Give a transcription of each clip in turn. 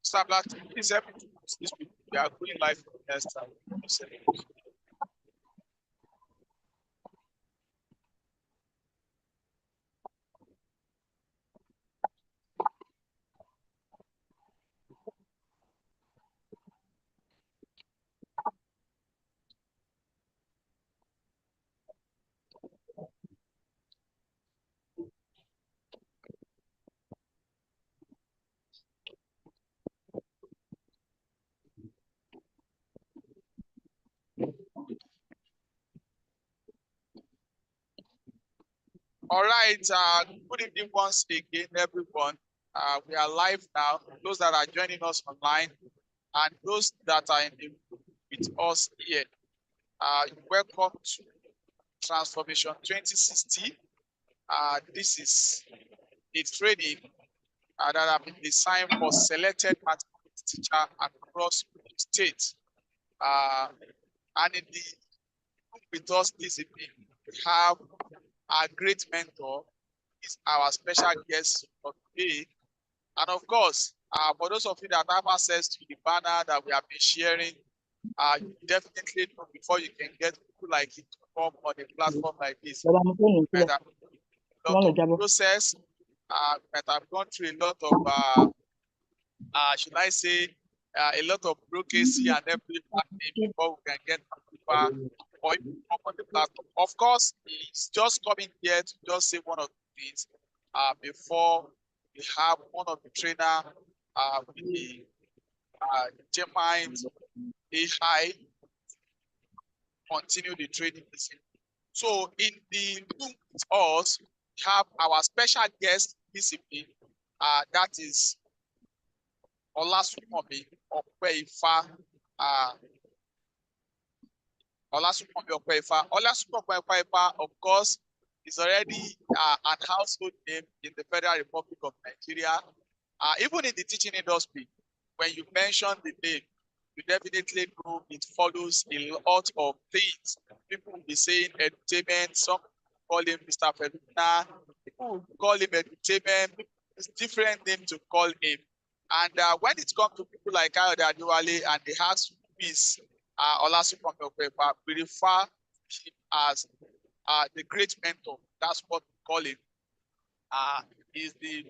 Mr. Black, please help me to post this people. We are going live for the next time. All right. Good evening once again, everyone. We are live now. Those that are joining us online and those that are in the group with us here, welcome to Transformation 2060. This is a training that have been designed for selected mathematics teachers across the state. And in the group with us this evening, we have our great mentor, is our special guest for today. And of course, for those of you that have access to the banner that we have been sharing, you definitely know before you can get people like it to come on a platform like this. A lot of process, that have gone through a lot of, should I say, a lot of bureaucracy and everything before we can get people or even come on the platform. Of course, it's just coming here to just say one of the things before we have one of the trainer with the Gemind AI continue the training. So in the room with us, we have our special guest this evening, that is Olasumomi Opeifa. Olasumomi Opeifa. Olasumomi Opeifa, of course, is already an household name in the Federal Republic of Nigeria. Even in the teaching industry, when you mention the name, you definitely know it follows a lot of things. People will be saying edutainment, some call him Mr. Feluna, people will call him edutainment, it's different name to call him. And when it comes to people like Kayode Adewale and the house is Olasumomi Opeifa, we refer to him as the great mentor. That's what we call him. He's the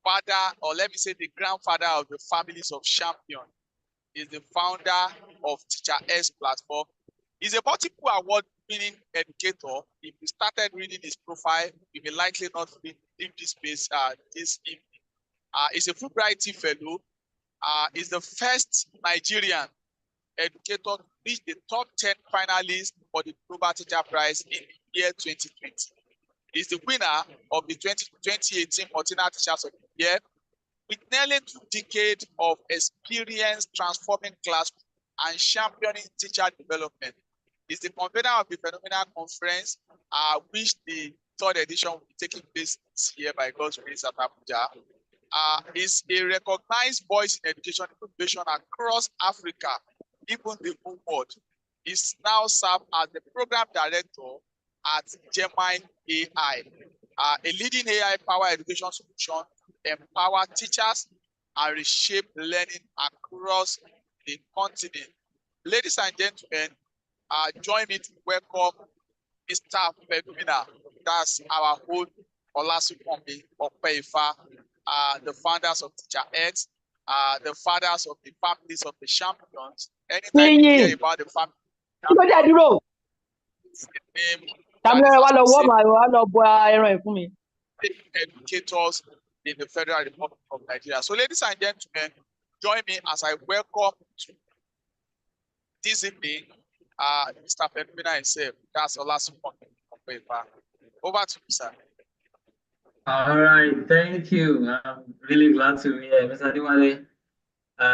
father, or let me say the grandfather of the families of champion. Is the founder of Teacher X platform. He's a multiple award-winning educator. If you started reading his profile, you may likely not leave this space this evening. He's a Fulbright fellow. He's the first Nigerian educator to reach the top 10 finalists for the Global Teacher Prize in the year 2020. He's the winner of the 2018 Martina Teachers of the Year, with nearly 2 decades of experience transforming classrooms and championing teacher development. He's the convener of the Phenomenal Conference, which the 3rd edition will be taking place this year by God's grace at Abuja. He's a recognized voice in education innovation across Africa, even the whole world. He's now served as the program director at Gemind AI, a leading AI-powered education solution to empower teachers and reshape learning across the continent. Ladies and gentlemen, join me to welcome Mr. Feluna. That's our own Olasumomi Opeifa, the founders of Teacher X, the fathers of the families of the champions. Anytime you hear about the family, educators in the Federal Republic of Nigeria. So, ladies and gentlemen, join me as I welcome to this evening Mr. Feluna himself. That's Olasumomi Opeifa. Over to you, sir. All right, thank you. I'm really glad to be here, Mr. Adewale. You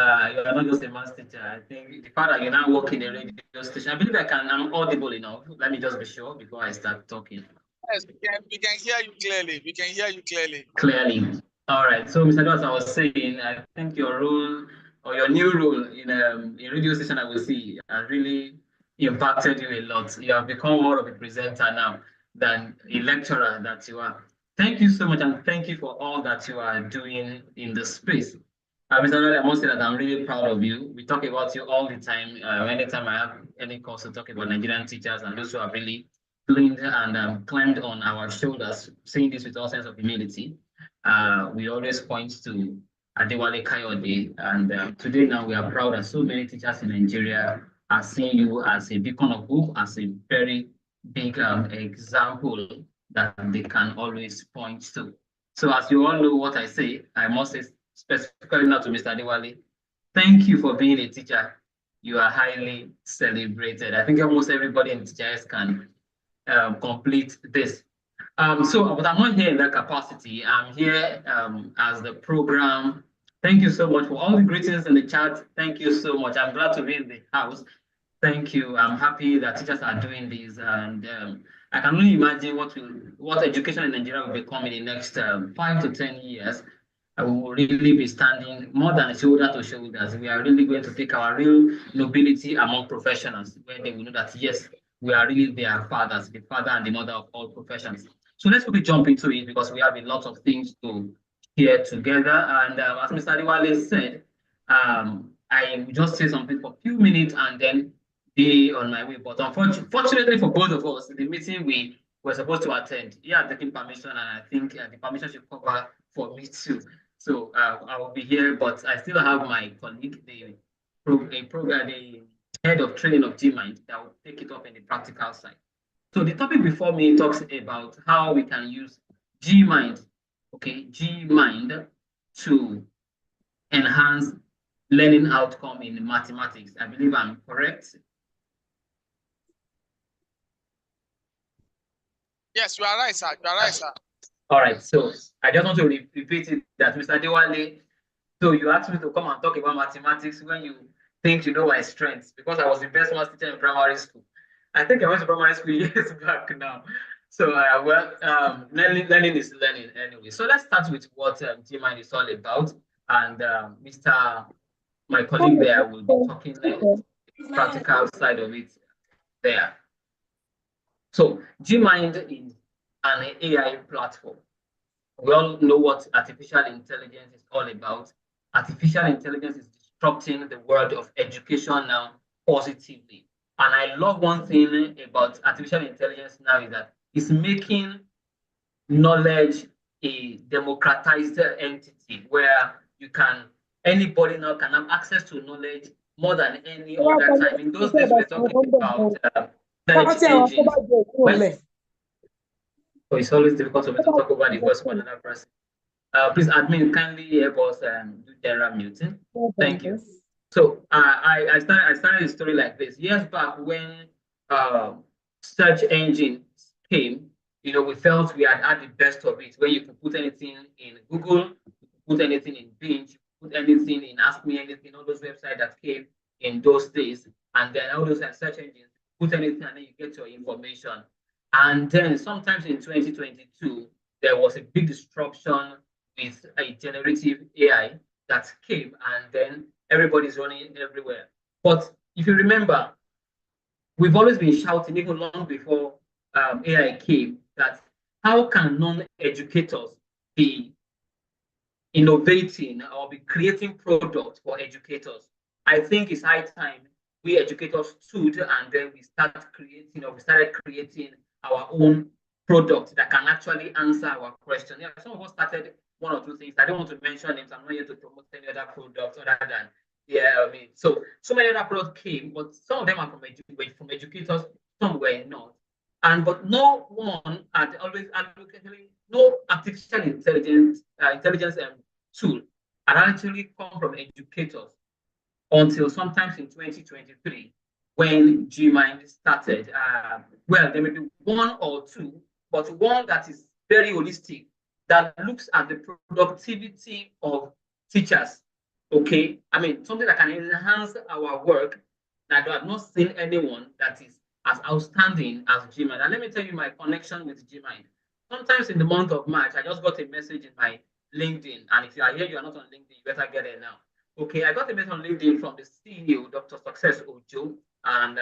are not just a math teacher. I think the fact that you now work in a radio station, I believe I'm audible enough. Let me just be sure before I start talking. Yes, we can hear you clearly. We can hear you clearly. Clearly. All right. So, Mr. Adewale, as I was saying, I think your role or your new role in a radio station, I will see, has really impacted you a lot. You have become more of a presenter now than a lecturer that you are. Thank you so much, and thank you for all that you are doing in the space. Mr. Noel, I must say that I'm really proud of you. We talk about you all the time. Anytime I have any cause to talk about Nigerian teachers and those who have really leaned and climbed on our shoulders, saying this with all sense of humility, we always point to Adewale Kayode. And today now we are proud that so many teachers in Nigeria are seeing you as a beacon of hope, as a very big example that they can always point to. So as you all know what I say, I must say specifically now to Mr. Adewale, thank you for being a teacher. You are highly celebrated. I think almost everybody in TGIS can complete this. But I'm not here in that capacity. I'm here as the program. Thank you so much for all the greetings in the chat. Thank you so much. I'm glad to be in the house. Thank you. I'm happy that teachers are doing this, and I can only imagine what education in Nigeria will become in the next 5 to 10 years. We will really be standing more than shoulder to shoulders. We are really going to take our real nobility among professionals, where they will know that yes, we are really their fathers, the father and the mother of all professions. So let's quickly jump into it because we have a lot of things to hear together. And as Mr. Adewale said, I will just say something for a few minutes and then be on my way. But unfortunately for both of us, the meeting we were supposed to attend, he had taken permission, and I think the permission should cover for me too. So I will be here, but I still have my colleague, the head of training of GMind, that will take it up in the practical side. So the topic before me talks about how we can use GMind, GMind to enhance learning outcome in mathematics. I believe I'm correct. Yes, you are right, sir. You are right, sir. All right, so I just want to repeat it that Mr. Adewale, so you asked me to come and talk about mathematics when you think you know my strengths, because I was the best math teacher in primary school. I think I went to primary school years back now. So, learning is learning anyway. So let's start with what GMind is all about. And my colleague there will be talking the practical side of it there. So GMind is an AI platform. We all know what artificial intelligence is all about. Artificial intelligence is disrupting the world of education now positively. And I love one thing about artificial intelligence now is that it's making knowledge a democratized entity where anybody now can have access to knowledge more than any other time. In those days, we're talking about search engines. So it's always difficult for me to talk over the voice of another person. Please, admin, kindly help us do general muting. Thank you. So I started the story like this. Years back when search engines came, we felt we had the best of it. When you could put anything in Google, you could put anything in Bing, you could put anything in Ask Me Anything, all those websites that came in those days, and then all those search engines, put anything and then you get your information. And then sometimes in 2022, there was a big disruption with a generative AI that came, and then everybody's running everywhere. But if you remember, we've always been shouting, even long before AI came, that how can non-educators be innovating or be creating products for educators? I think it's high time we educators stood and then we started creating our own product that can actually answer our question. Yeah, some of us started one or two things. I don't want to mention names. I'm not here to promote any other products other than so many other products came, but some of them are from educators, some were not. But no one had always advocated, no artificial intelligence tool had actually come from educators until sometimes in 2023 when GMind started. Well, there may be one or two, but one that is very holistic, that looks at the productivity of teachers. Okay, I mean, something that can enhance our work. That I have not seen anyone that is as outstanding as GMind. And let me tell you my connection with GMind. Sometimes in the month of March, I just got a message in my LinkedIn. And if you are here, you are not on LinkedIn, you better get it now. Okay, I got a message on LinkedIn from the CEO, Dr. Success Ojo, and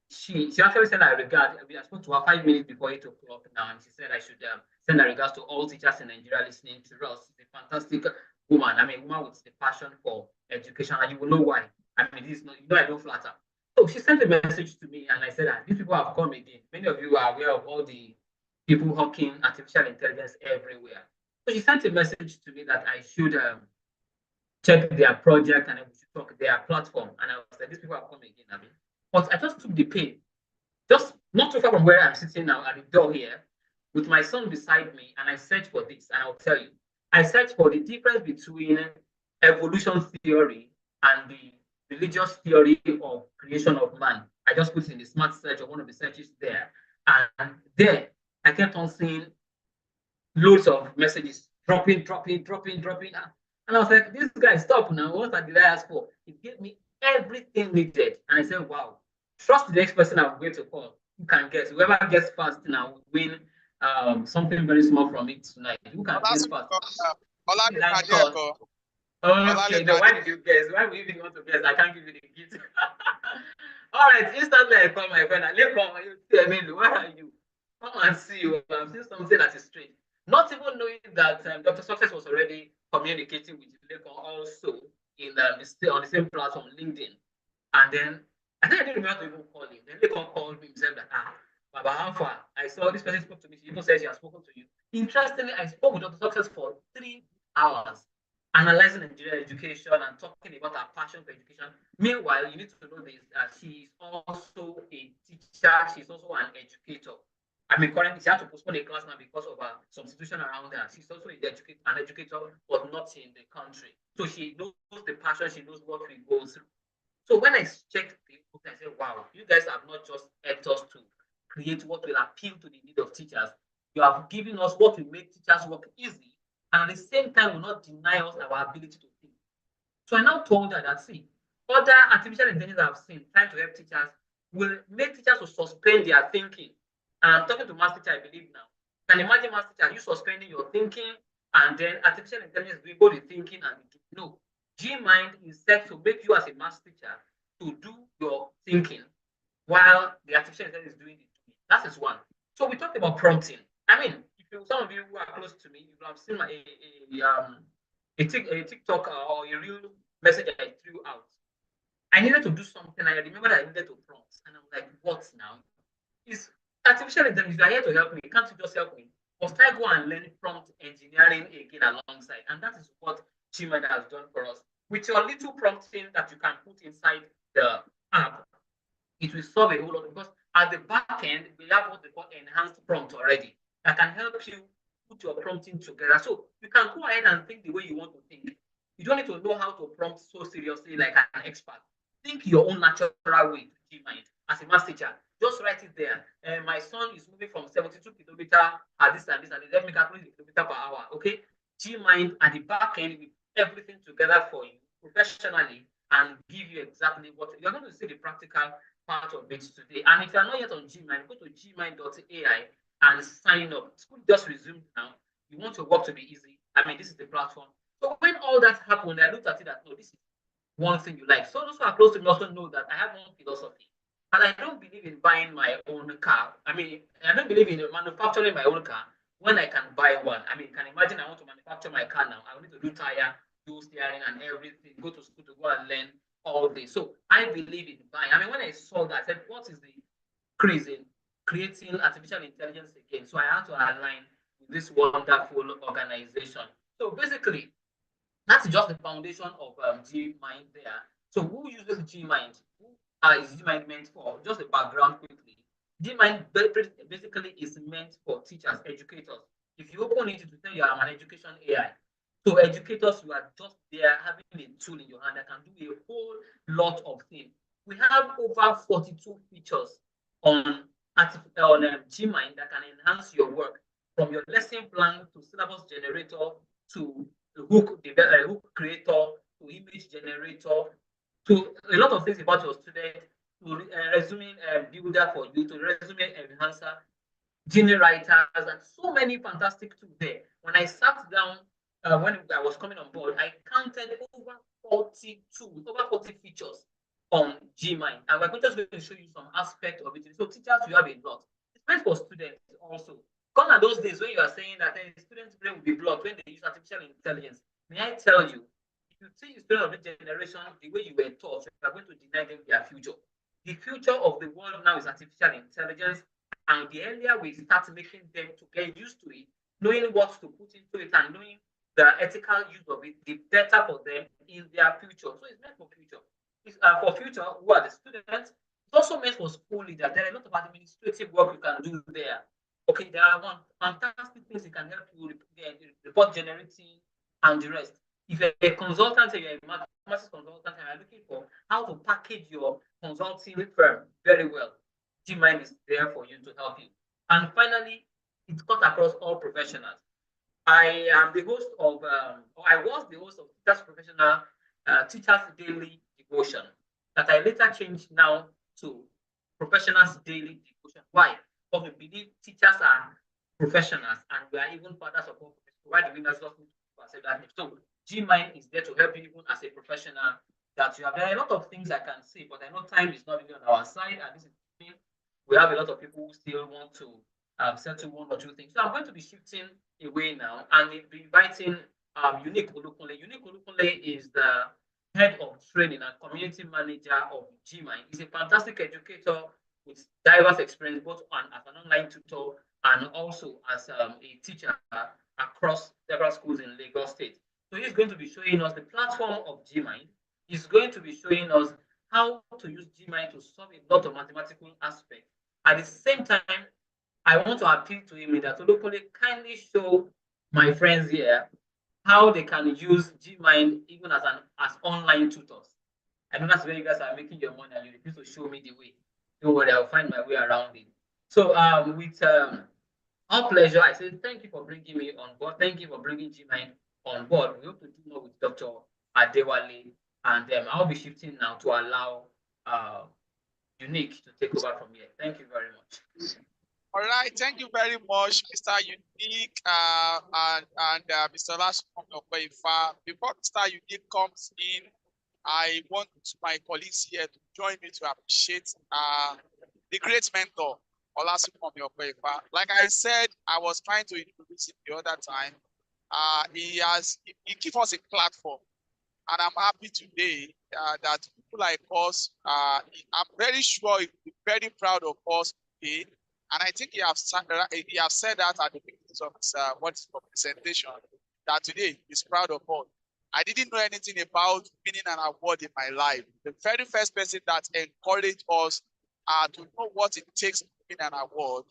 she actually said I regard. I spoke to her 5 minutes before 8 o'clock now, and she said I should send her regards to all teachers in Nigeria listening to us. It's a fantastic woman. I mean, woman with the passion for education, and you will know why. I mean, this is not, you know, I don't flatter. So she sent a message to me, and I said that these people have come again. Many of you are aware of all the people hawking artificial intelligence everywhere. So she sent a message to me that I should check their project and we should talk their platform. And I was like, these people have come again. I mean, but I just took the pain, just not too far from where I'm sitting now at the door here, with my son beside me, and I searched for this, and I'll tell you, I searched for the difference between evolution theory and the religious theory of creation of man. I just put it in the smart search of one of the searches there, and there I kept on seeing loads of messages dropping. And I was like, this guy, stop now. What did I ask for? He gave me everything needed. And I said, wow, trust the next person I'm going to call. Who can guess? Whoever gets first now will win something very small from it tonight. Who can guess first? Okay, then why did you guess? Why would you even want to guess? I can't give you the gift. All right, instantly I call my friend. Where are you? Come and see you. I'm seeing something that is strange. Not even knowing that Dr. Success was already communicating with Lekon also on the same platform, LinkedIn. And then I think I didn't remember to even call him. Then Lekon called me and said that, Baba Alpha, I saw this person spoke to me. She even said she has spoken to you. Interestingly, I spoke with Dr. Success for 3 hours, analyzing Nigerian education and talking about her passion for education. Meanwhile, you need to know this, she's also a teacher, she's also an educator. I mean, currently she had to postpone a class now because of some situation around her. She's also an educator, but not in the country. So she knows the passion, she knows what we go through. So when I checked the book, I said, wow, you guys have not just helped us to create what will appeal to the need of teachers. You have given us what will make teachers work easy, and at the same time will not deny us our ability to think. So I now told her that, see, other artificial intelligence I've seen trying to help teachers will make teachers to suspend their thinking. And I'm talking to math teacher, I believe now. Can you imagine math teacher, you suspending your thinking, and then artificial intelligence doing both the thinking and the doing? No. G-Mind is set to make you as a math teacher to do your thinking while the artificial intelligence is doing the doing. That is one. So we talked about prompting. I mean, some of you who are close to me, you have seen a TikTok or a real message I threw out. I needed to do something. I remember that I needed to prompt, and I'm like, what now? Is artificial intelligence, you are here to help me. Can't you just help me? Must I go and learn prompt engineering again alongside? And that is what G-Mind has done for us. With your little prompting that you can put inside the app, it will solve a whole lot, because at the back end, we have what they call enhanced prompt already that can help you put your prompting together. So you can go ahead and think the way you want to think. You don't need to know how to prompt so seriously like an expert. Think your own natural way to G-Mind as a math teacher. Just write it there. My son is moving from 72 kilometers at this and this, and let me calculate the kilometer per hour. Okay, G-Mind at the back end with everything together for you professionally and give you exactly what you're going to see the practical part of it today. And if you're not yet on G-Mind, go to gmind.ai and sign up. School just resumed now. You want your work to be easy. I mean, this is the platform. So when all that happened, I looked at it that, no, this is one thing you like. So those who are close to me also know that I have one philosophy. And I don't believe in buying my own car. I mean, I don't believe in manufacturing my own car when I can buy one. I mean, can imagine I want to manufacture my car now. I need to do tire, do steering and everything, go to school to go and learn all day. So I believe in buying. I mean, when I saw that, I said, what is the crazy in creating artificial intelligence again? So I had to align with this wonderful organization. So basically, that's just the foundation of G-Mind there. So who uses G-Mind? Who is G-Mind meant for? Just a background quickly. G-Mind basically is meant for teachers, educators. If you open it to tell you I'm an education AI, so educators, you are just there having a tool in your hand that can do a whole lot of things. We have over 42 features on G-Mind that can enhance your work, from your lesson plan to syllabus generator to hook creator to image generator to a lot of things about your student, to resume builder for you, to resume enhancer, generators, and so many fantastic tools there. When I sat down, when I was coming on board, I counted over 40 tools, over 40 features on G-Mind. And we're just going to show you some aspect of it. So teachers, you have a lot. It's meant for students also. Gone are those days when you are saying that students' brain will be blocked when they use artificial intelligence. may I tell you, if you see the story of the generation the way you were taught, you are going to deny them their future. The future of the world now is artificial intelligence, and the earlier we start making them to get used to it, knowing what to put into it and knowing the ethical use of it, the better for them in their future. So it's meant for future. It's for future who are the students. It's also meant for school leaders. There are a lot of administrative work you can do there. Okay, there are one fantastic things it can help you report generating and the rest. If you're a consultant, you're a master's consultant, and you're looking for how to package your consulting firm very well, Gmind is there for you to help you. And finally, it cuts across all professionals. I am the host of, or I was the host of Teachers Professional Teachers Daily Devotion that I later changed now to Professionals Daily Devotion. Why? Because we believe teachers are professionals and we are even fathers of all. Why do we not just say that? So Gmind is there to help you even as a professional that you have. There are a lot of things I can say, but I know time is not really on our side, and this is we have a lot of people who still want to settle one or two things. So I'm going to be shifting away now and be inviting Unique Olukunle. Unique Olukunle is the head of training and community manager of Gmind. He's a fantastic educator with diverse experience, both as an online tutor and also as a teacher across several schools in Lagos State. So he's going to be showing us the platform of Gmind. He's going to be showing us how to use Gmind to solve a lot of mathematical aspects. At the same time, I want to appeal to him that Olokole kindly show my friends here how they can use Gmind even as online tutors. I know that's where you guys are making your money and you refuse to show me the way. Don't worry, I'll find my way around it. So with all pleasure, I say thank you for bringing me on board. Thank you for bringing Gmind on board. We hope to do more with Dr. Adewale, and I'll be shifting now to allow Unique to take over from here. Thank you very much. All right, thank you very much, Mr. Unique and Mr. Olasupomi. Before Mr. Unique comes in, I want my colleagues here to join me to appreciate the great mentor, Olasupomi. Like I said, I was trying to introduce him the other time. He gives us a platform, and I'm happy today that people like us, I'm very sure he'll be very proud of us today. And I think he have said that at the beginning of his presentation, that today he's proud of us. I didn't know anything about winning an award in my life. The very first person that encouraged us to know what it takes to win an award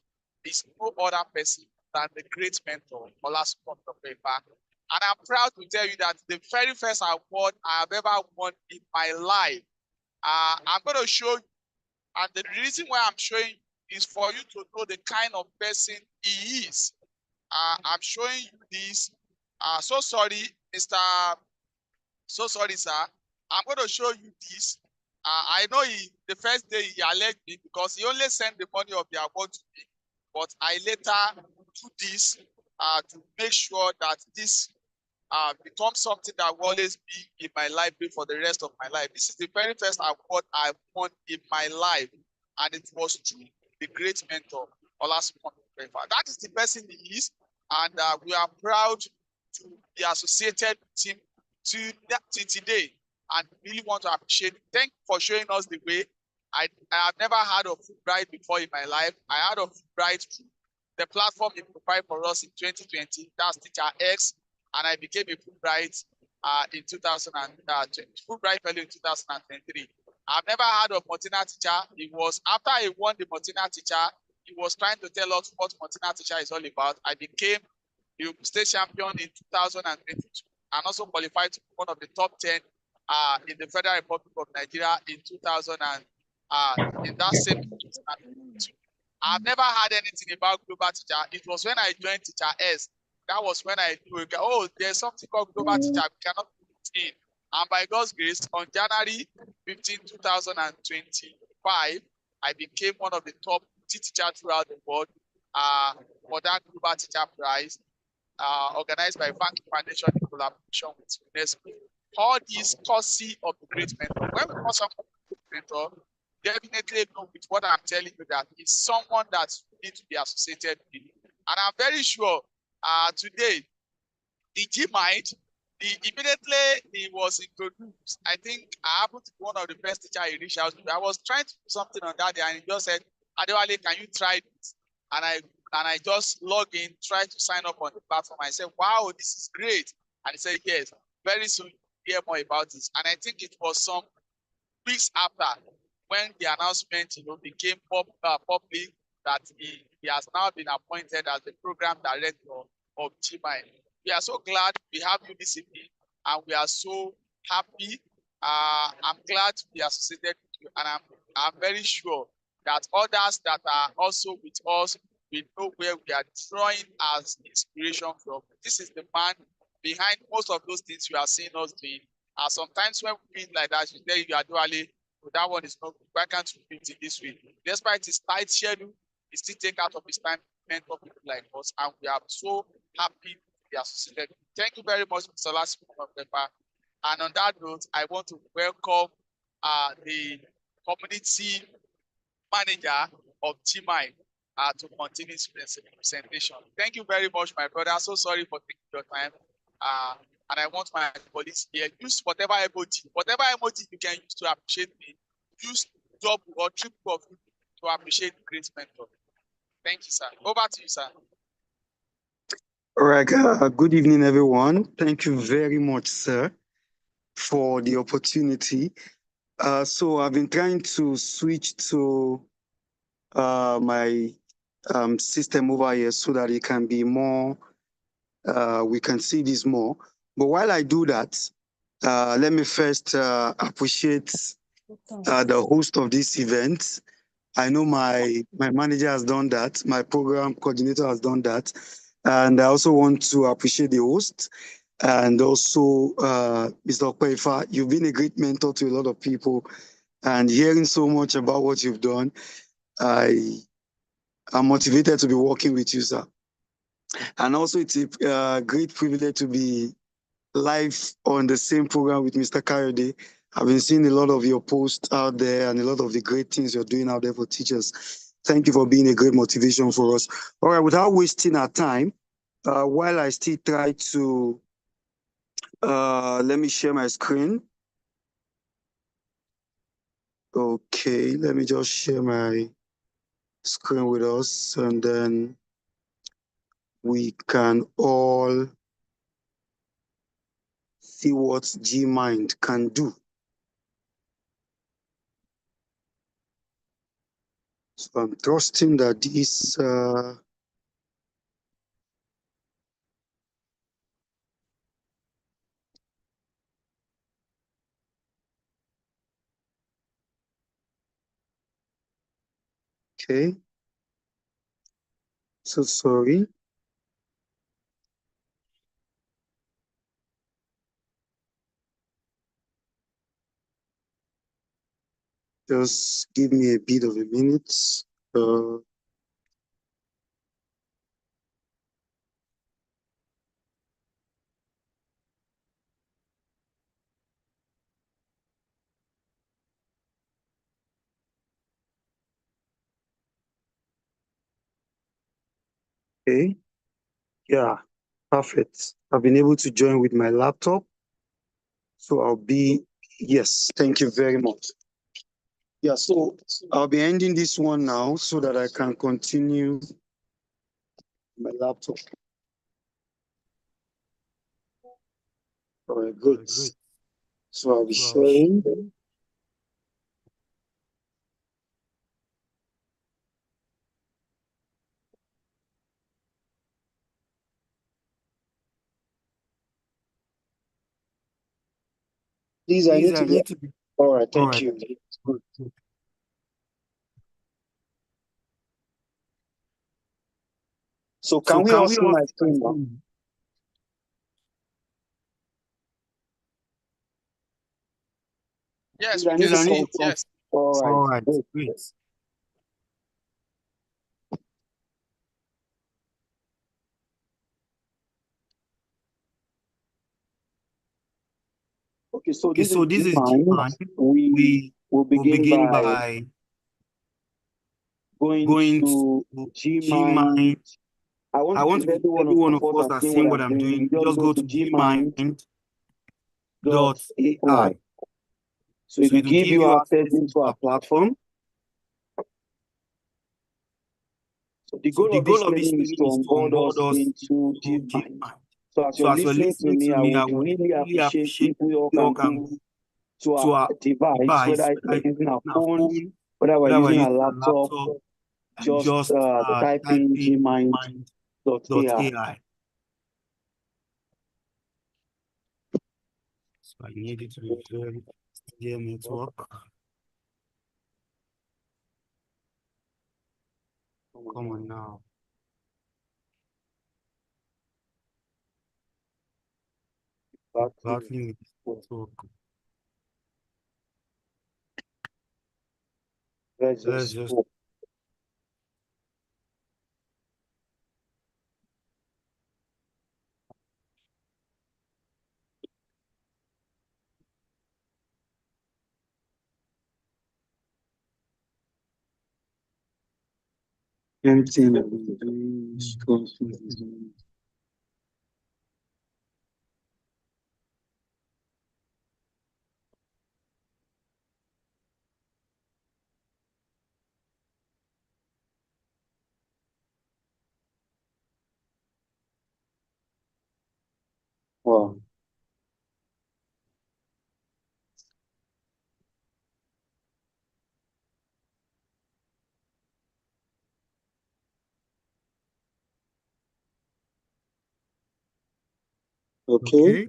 is no other person than the great mentor, Olasupomi. And I'm proud to tell you that the very first award I have ever won in my life, I'm going to show you. And the reason why I'm showing you is for you to know the kind of person he is. I'm showing you this. So sorry, Mr. So sorry, sir. I'm going to show you this. I know the first day he alleged me because he only sent the money of the award to me. But I later do this to make sure that this becomes something that will always be in my life for the rest of my life. This is the very first award I won in my life. And it was through the great mentor, Olasupomi. That is the person he is, and we are proud to be associated with him to today, and really want to appreciate him. Thank you for showing us the way. I have never heard of Fulbright before in my life. I heard of Fulbright through the platform he provided for us in 2020. That's Teacher X, and I became a Fulbright in 2020. Fulbright Fellow in 2023. I've never heard of Martina Teacher. It was after I won the Martina Teacher, he was trying to tell us what Martina Teacher is all about. I became the state champion in 2022 and also qualified to be one of the top 10 in the Federal Republic of Nigeria in 2000 and in that same 2022. I've never heard anything about Global Teacher. It was when I joined Teacher S. That was when I knew, oh, there's something called Global Teacher. We cannot put it in. And by God's grace, on January 15, 2025, I became one of the top teachers throughout the world for that Global Teacher Prize, organized by Franklin Foundation in collaboration with UNESCO. All these courtesy of the great mentor. When we call someone a great mentor, definitely know with what I'm telling you that it's someone that you need to be associated with. And I'm very sure today, the Gmind Immediately he was introduced, I think I happened to be one of the first teachers he reached out to. I was trying to do something on that day, and he just said, Adewale, can you try this? And I just logged in, tried to sign up on the platform. I said, wow, this is great. And he said, yes, very soon you'll hear more about this. And I think it was some weeks after when the announcement, became public that he has now been appointed as the program director of GMind. We are so glad we have you this evening, and we are so happy. I'm glad to be associated with you, and I'm very sure that others that are also with us will know where we are drawing as inspiration from. This is the man behind most of those things you are seeing us doing. Sometimes when we meet like that, you tell you Adewale, that one is not good. Why can't you fit it this way? Despite his tight schedule, he still take out of his time to mentor people like us, and we are so happy to be associated. Thank you very much, Mr. Olasupomi Okpepa. And on that note, I want to welcome the community manager of GMind to continue his presentation. Thank you very much, my brother. So sorry for taking your time. And I want my colleagues here, use whatever emoji you can use to appreciate me. Use double or triple of it to appreciate the great mentor. Thank you, sir. Over to you, sir. All right. Good evening, everyone. Thank you very much, sir, for the opportunity. So I've been trying to switch to my system over here so that it can be more, we can see this more. But while I do that, let me first appreciate the host of this event. I know my manager has done that. My program coordinator has done that. And I also want to appreciate the host and also Mr. Okpepa. You've been a great mentor to a lot of people, and hearing so much about what you've done, I am motivated to be working with you, sir. And also it's a great privilege to be live on the same program with Mr. Kayode. I've been seeing a lot of your posts out there and a lot of the great things you're doing out there for teachers. Thank you for being a great motivation for us. All right, without wasting our time, while I still try to, let me share my screen. Okay, let me just share my screen with us, and then we can all see what GMind can do. So I'm trusting that this okay. So sorry. Just give me a bit of a minute. Okay. Yeah, perfect. I've been able to join with my laptop. So I'll be, yes, thank you very much. Yeah, so I'll be ending this one now so that I can continue my laptop. All right, good. So I'll be sharing. Please, I need to get. All right, thank you. Good. So can we all see my screen now? Yes, we can see it. Yes. All right, great. Okay, so this is GMind. We will begin by going to GMind. I want every one of us that seeing what I'm doing, just go to GMind .ai. So it will give you access into our platform. So the goal of this training is to onboard us into Gmind. So as you're listening to me, I would really appreciate if we all can move to our device, whether we're using our phones, whether we're using our laptop, just type in gmind.ai. So I need it to be very clear network. Come on now. Battling with network. Let's Let's just just empty. Wow. Okay.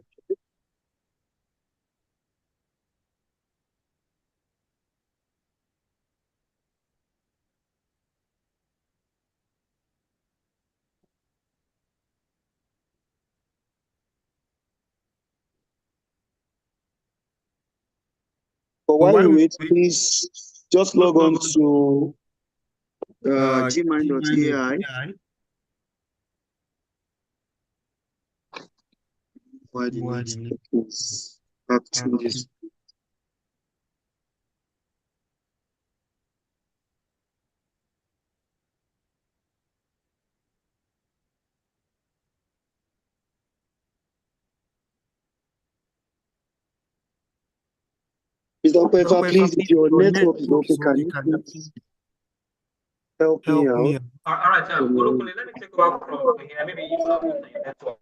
But while you wait, please just log on to gmind.ai. Why the network is acting this? Mr. Pefa, please, if your network is okay, can you please help me out? All right, Olukule, let me take over from here. Maybe you have your network.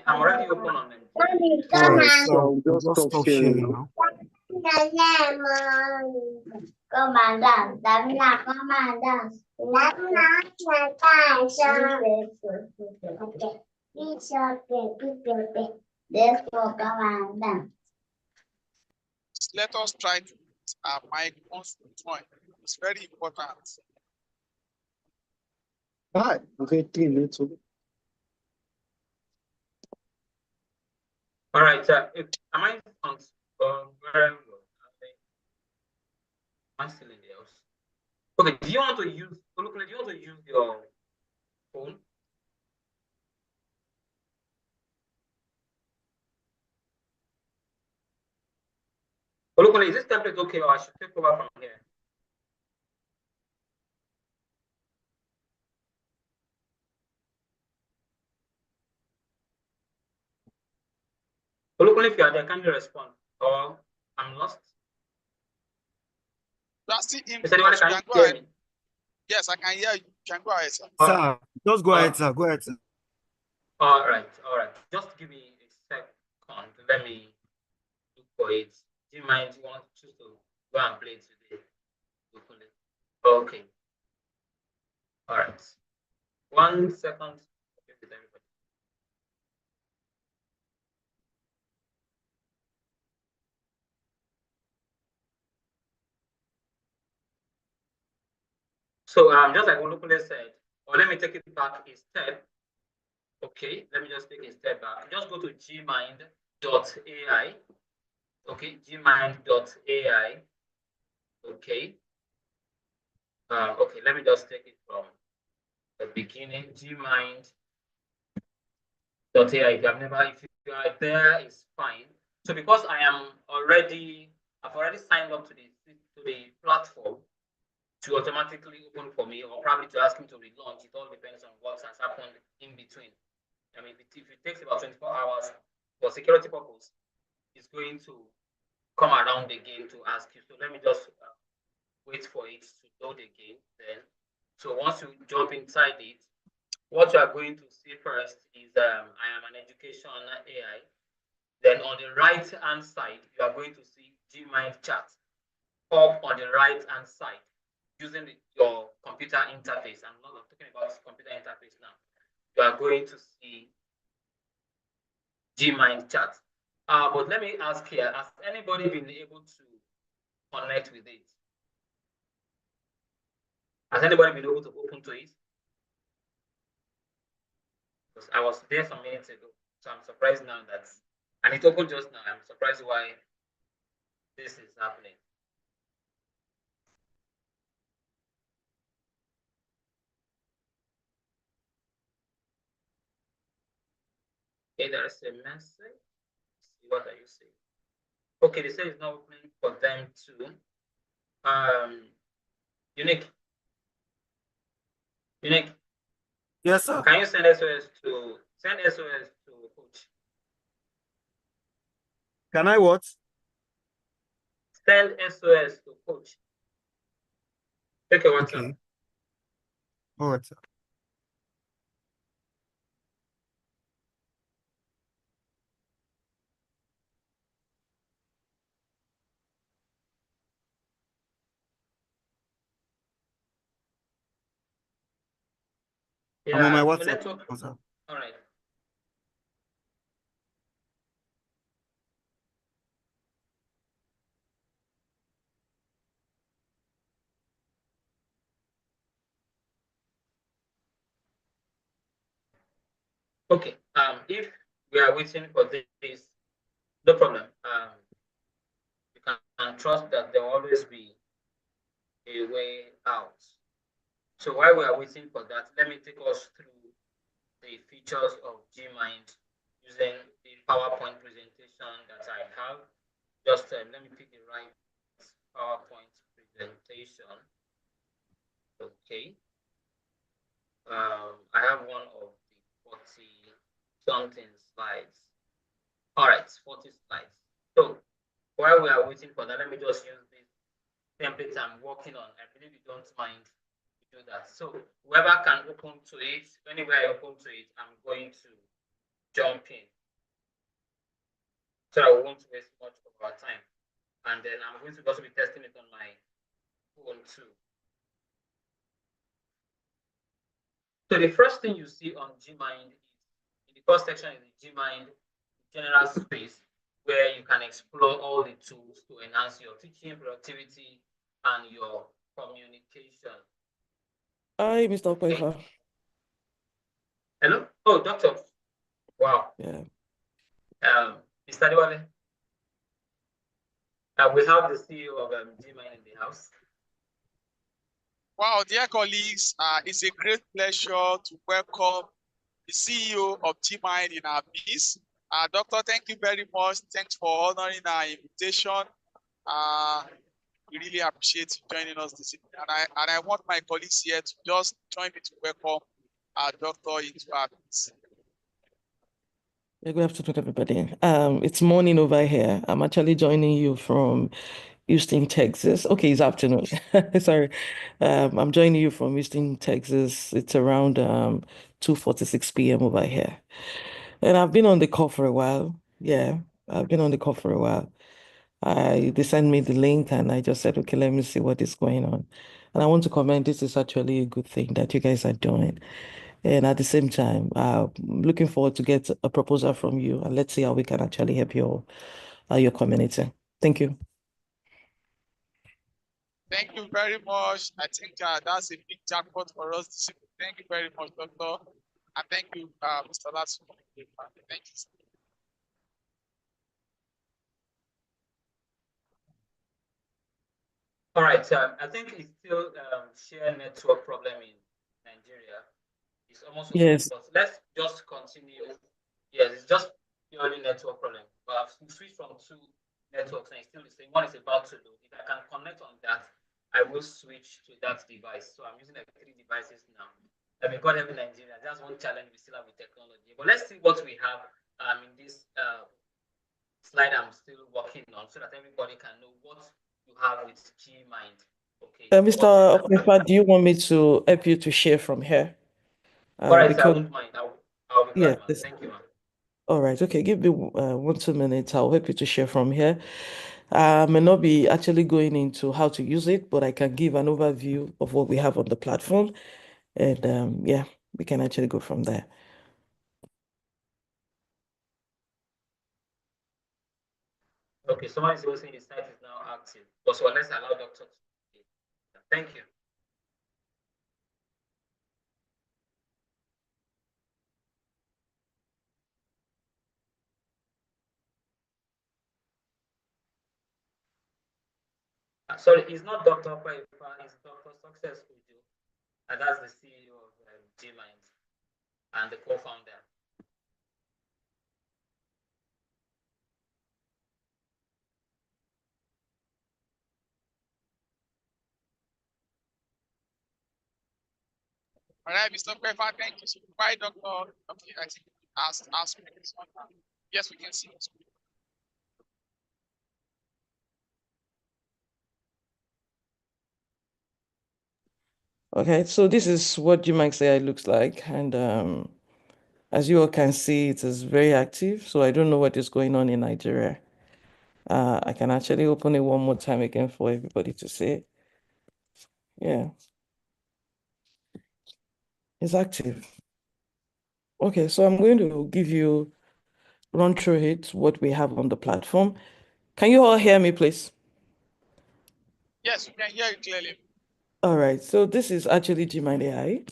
I'm already open on them. All right, so I'll just stop sharing now. Comandante, dame la comandante. Let us try to our mic once we join. It's very important. Hi. Okay, 3 minutes. All right, am I on where am I still in the house? Okay, do you want to use your phone? Olukule, is this template okay, or I should take over from here? Olukule, if you are there, can you respond? Or I'm lost. That's the Is anyone can you hear me? Yes, I can hear you. You can go ahead, sir. Sir, just go ahead, sir. Go ahead, sir. All right. Just give me a second. Let me look for it. Do you mind? You want to choose to go and play today? Okay. All right. 1 second. So just like Olukule said, or let me take it back a step. Okay, let me just take a step back. Just go to gmind.ai. Okay, gmind.ai. Okay. Okay, let me just take it from the beginning. Gmind.ai. If you are there, it's fine. So because I've already signed up to the platform. to automatically open for me, or probably to ask him to relaunch. It all depends on what has happened in between. I mean, if it takes about 24 hours for security purpose, it's going to come around again to ask you. So let me just wait for it to load again. Then, so once you jump inside it, what you are going to see first is I am an education AI. Then on the right hand side, you are going to see Gmind chat up on the right hand side using your computer interface. I'm not talking about computer interface now. You are going to see Gmind chat. But let me ask here, has anybody been able to connect with it? Has anybody been able to open to it? Because I was there some minutes ago, so I'm surprised now that, and it opened just now. I'm surprised why this is happening. Okay, there is a message. Let's see, what are you saying? Okay, they say it's not opening for them too. Unique. Yes, sir. Can you send SOS to coach? Can I what? Send SOS to coach. Check your WhatsApp. Okay. All right, sir. Yeah, I'm on my the WhatsApp. network. WhatsApp. All right. Okay. If we are waiting for this, no problem. You can trust that there will always be a way out. So while we are waiting for that, let me take us through the features of Gmind using the PowerPoint presentation that I have. Just let me pick the right PowerPoint presentation. Okay. I have one of the 40 something slides. All right, 40 slides. So while we are waiting for that, let me just use this template I'm working on. I believe you don't mind to do that. So whoever can open to it, anywhere I open to it, I'm going to jump in. So I won't waste much of our time. And then I'm going to also be testing it on my phone too. So the first thing you see on Gmind is, in the first section is the Gmind general space, where you can explore all the tools to enhance your teaching productivity and your communication. Hi, Mr. Okoifa. Hello? Oh, doctor. Wow. Yeah. Mr. Diwale, we have the CEO of Gmind in the house. Wow, dear colleagues, it's a great pleasure to welcome the CEO of Gmind in our midst. Doctor, thank you very much. Thanks for honoring our invitation. We really appreciate you joining us this evening. And I want my colleagues here to just join me to welcome our doctor into our midst. Yeah, good afternoon, everybody. It's morning over here. I'm actually joining you from Houston, Texas. Okay, it's afternoon. Sorry. I'm joining you from Houston, Texas. It's around 2:46 p.m. over here. And I've been on the call for a while. Yeah, I've been on the call for a while. They sent me the link and I just said, okay, let me see what is going on. And I want to comment, this is actually a good thing that you guys are doing. And at the same time, I'm looking forward to get a proposal from you, and let's see how we can actually help your community. Thank you. Thank you very much. I think that's a big jackpot for us this evening. Thank you very much, Doctor. And thank you, Mr. Lasso. Thank you. All right, I think it's still share network problem in Nigeria. It's almost okay, Yes. but let's just continue. Yes, it's just purely network problem. But I've switched from two networks and it's still the same. One is about to load. If I can connect on that, I will switch to that device. So I'm using like 3 devices now. I mean, God help Nigeria. That's one challenge we still have with technology. But let's see what we have in this slide I'm still working on so that everybody can know what you have with GMind. Okay. Mr. Okwefa, do you want me to help you to share from here? All right, I Because won't mind. I'll be glad, man. Thank you, man. all right, okay, give me 1-2 minutes. I'll help you to share from here. I may not be actually going into how to use it, but I can give an overview of what we have on the platform. And yeah, we can actually go from there. Okay, someone is saying the site is now active. So let's allow Dr. to. Thank you. Sorry, it's not Dr. Kwaifa, it's Dr. Success Uju. And that's the CEO of GMind and the co-founder. All right, Mr. Kwefa, thank you. So, why, Doctor? Okay, I think ask me this one. Yes, we can see it. Okay, so this is what GMind AI looks like. And as you all can see, it is very active. So I don't know what is going on in Nigeria. I can actually open it one more time again for everybody to see. Yeah, it's active. Okay, so I'm going to give you run through it, what we have on the platform. Can you all hear me, please? Yes, we can hear you clearly. All right, so this is actually GMind AI.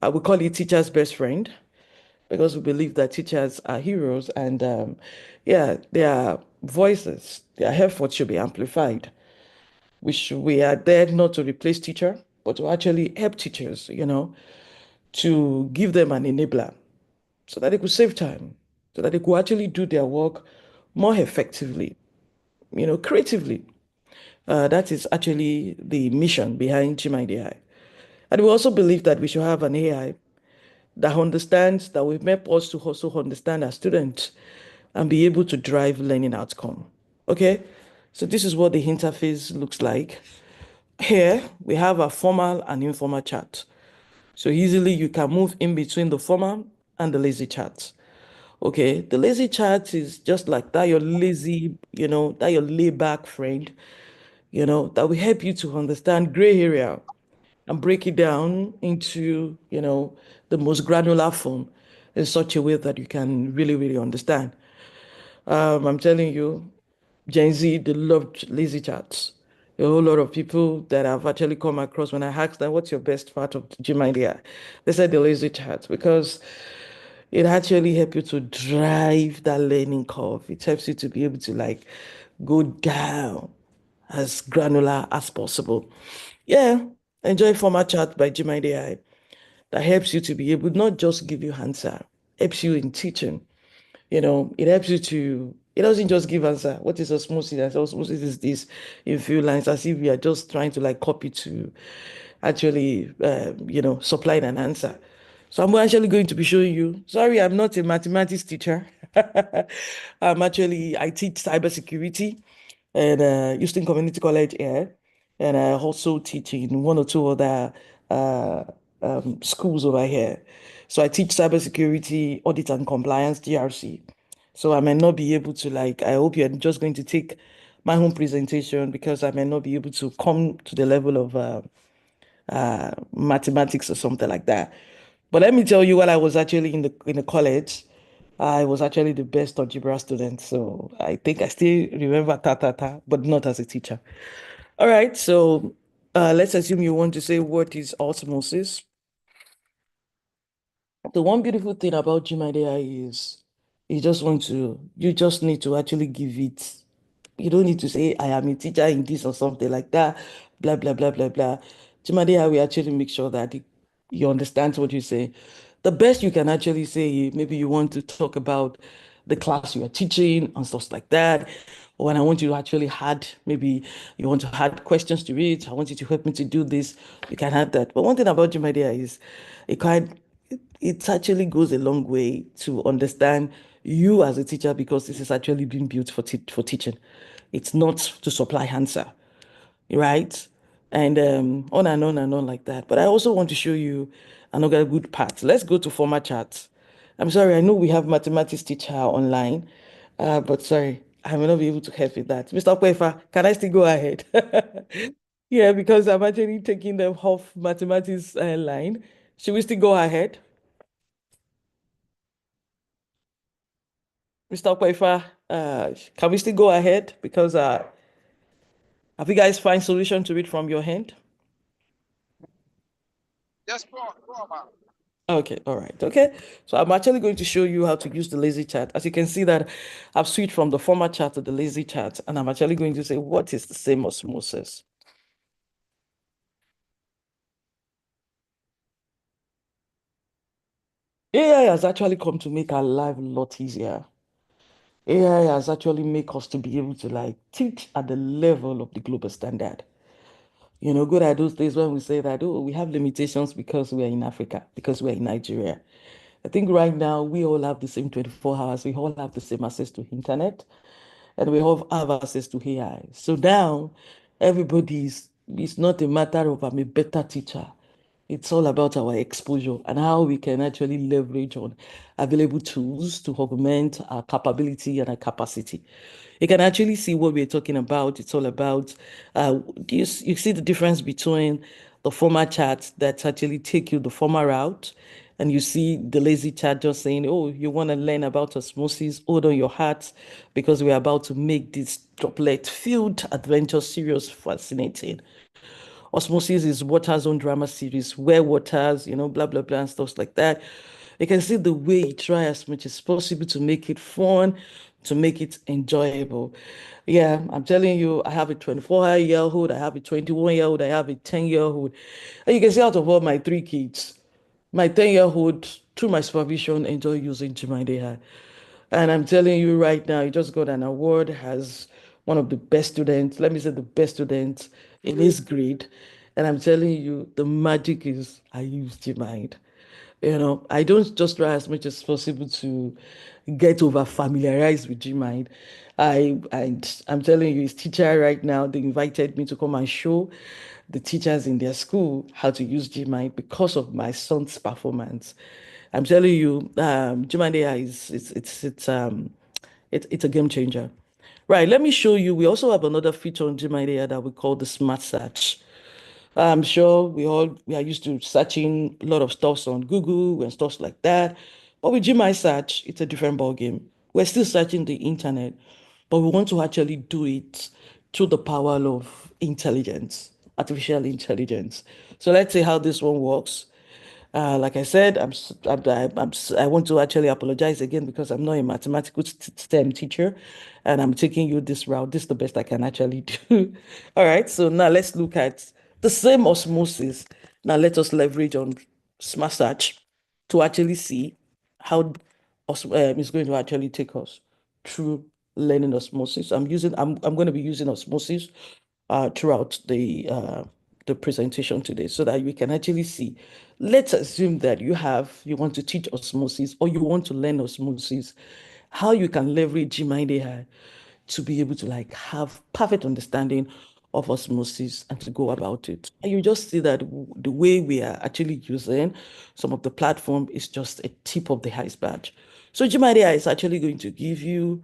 I would call it teacher's best friend because we believe that teachers are heroes and yeah, their voices, their efforts should be amplified. We are there not to replace teacher, but to actually help teachers, to give them an enabler so that they could save time, so that they could actually do their work more effectively, creatively. That is actually the mission behind GMind AI. And we also believe that we should have an AI that understands, that will help us to also understand our students and be able to drive learning outcome. Okay, so this is what the interface looks like. Here we have a formal and informal chat. So easily you can move in between the formal and the lazy chat. Okay, the lazy chat is just like that, your lazy, that your laid back friend, that will help you to understand gray area and break it down into, the most granular form in such a way that you can really, really understand. I'm telling you, Gen Z, they loved lazy chats. A whole lot of people that I've actually come across when I asked them, what's your best part of GMind AI? They said the lazy chat because it actually helps you to drive that learning curve. It helps you to be able to go down as granular as possible. Yeah, enjoy format chat by GMind AI that helps you to be able not just give you answer, helps you in teaching. It helps you to, it doesn't just give answer. What is osmosis? Osmosis is this in few lines, as if we are just trying to copy to actually, supply an answer. So I'm actually going to be showing you. Sorry, I'm not a mathematics teacher. I teach cybersecurity at Houston Community College here, and I also teach in one or two other schools over here. So I teach cybersecurity, audit and compliance, GRC. So I may not be able to I hope you're just going to take my home presentation because I may not be able to come to the level of mathematics or something like that. But let me tell you, while I was actually in the college, I was actually the best algebra student. So I think I still remember but not as a teacher. All right, so let's assume you want to say what is osmosis. The one beautiful thing about GMind AI is you just need to actually give it. You don't need to say, I am a teacher in this or something like that, blah, blah, blah, blah, blah. GMind AI will actually make sure that you understand what you say. The best you can actually say, maybe you want to talk about the class you are teaching and stuff like that, or when I want you to actually add, maybe you want to add questions to it, I want you to help me to do this, you can add that. But one thing about GMIDEA is it actually goes a long way to understand you as a teacher, because this is actually being built for teaching. It's not to supply answer, right? And on and on and on like that. But I also want to show you another good part. Let's go to format chart. I'm sorry, I know we have mathematics teacher online, but sorry, I may not be able to help with that. Mr. Kwefa, can I still go ahead? Yeah, because I'm actually taking them off mathematics line. Should we still go ahead? Mr. Kwefa, can we still go ahead? Because have you guys find solution to it from your hand? Yes, go on, man. Okay, all right. Okay. So I'm actually going to show you how to use the lazy chat. As you can see that I've switched from the format chat to the lazy chat, and I'm actually going to say what is the same osmosis. AI has actually come to make our life a lot easier. AI has actually made us to be able to like teach at the level of the global standard. You know, good at those days when we say that, oh, we have limitations because we're in Africa, because we're in Nigeria. I think right now we all have the same 24 hours. We all have the same access to internet, and we all have access to AI. So now it's not a matter of I'm a better teacher. It's all about our exposure and how we can actually leverage on available tools to augment our capability and our capacity. You can actually see what we're talking about. It's all about, you see the difference between the former chat that actually take you the former route, and you see the lazy chat just saying, oh, you want to learn about osmosis, hold on your heart, because we're about to make this droplet-filled adventure serious, fascinating. Osmosis is Waters' own drama series, where Waters, blah, blah, blah, and stuff like that. You can see the way he try as much as possible to make it fun, to make it enjoyable. Yeah, I'm telling you, I have a 24-year-old, I have a 21-year-old, I have a 10-year-old. And you can see out of all my 3 kids, my 10-year-old, through my supervision, enjoy using GMIDEA. And I'm telling you right now, he just got an award as one of the best students, let me say the best student in his grade. And I'm telling you, the magic is I use GMind. I don't just try as much as possible to get over familiarized with GMind. I'm telling you, his teacher right now, they invited me to come and show the teachers in their school how to use GMind because of my son's performance. I'm telling you, GMind AI it's a game changer. Right, let me show you. We also have another feature on GMind AI that we call the Smart Search. I'm sure we are used to searching a lot of stuff on Google and stuff like that. But with GMI Search, it's a different ballgame. We're still searching the internet, but we want to actually do it through the power of intelligence, artificial intelligence. So let's see how this one works. Like I said, I want to actually apologize again because I'm not a mathematical STEM teacher, and I'm taking you this route. This is the best I can actually do. All right, so now let's look at the same osmosis. Now let us leverage on Smart Search to actually see how it's going to actually take us through learning osmosis. I'm going to be using osmosis throughout the presentation today so that we can actually see. Let's assume that you want to teach osmosis or you want to learn osmosis, how you can leverage GMind AI to be able to like have perfect understanding of osmosis and to go about it. And you just see that the way we are actually using some of the platform is just a tip of the iceberg. So GMind AI is actually going to give you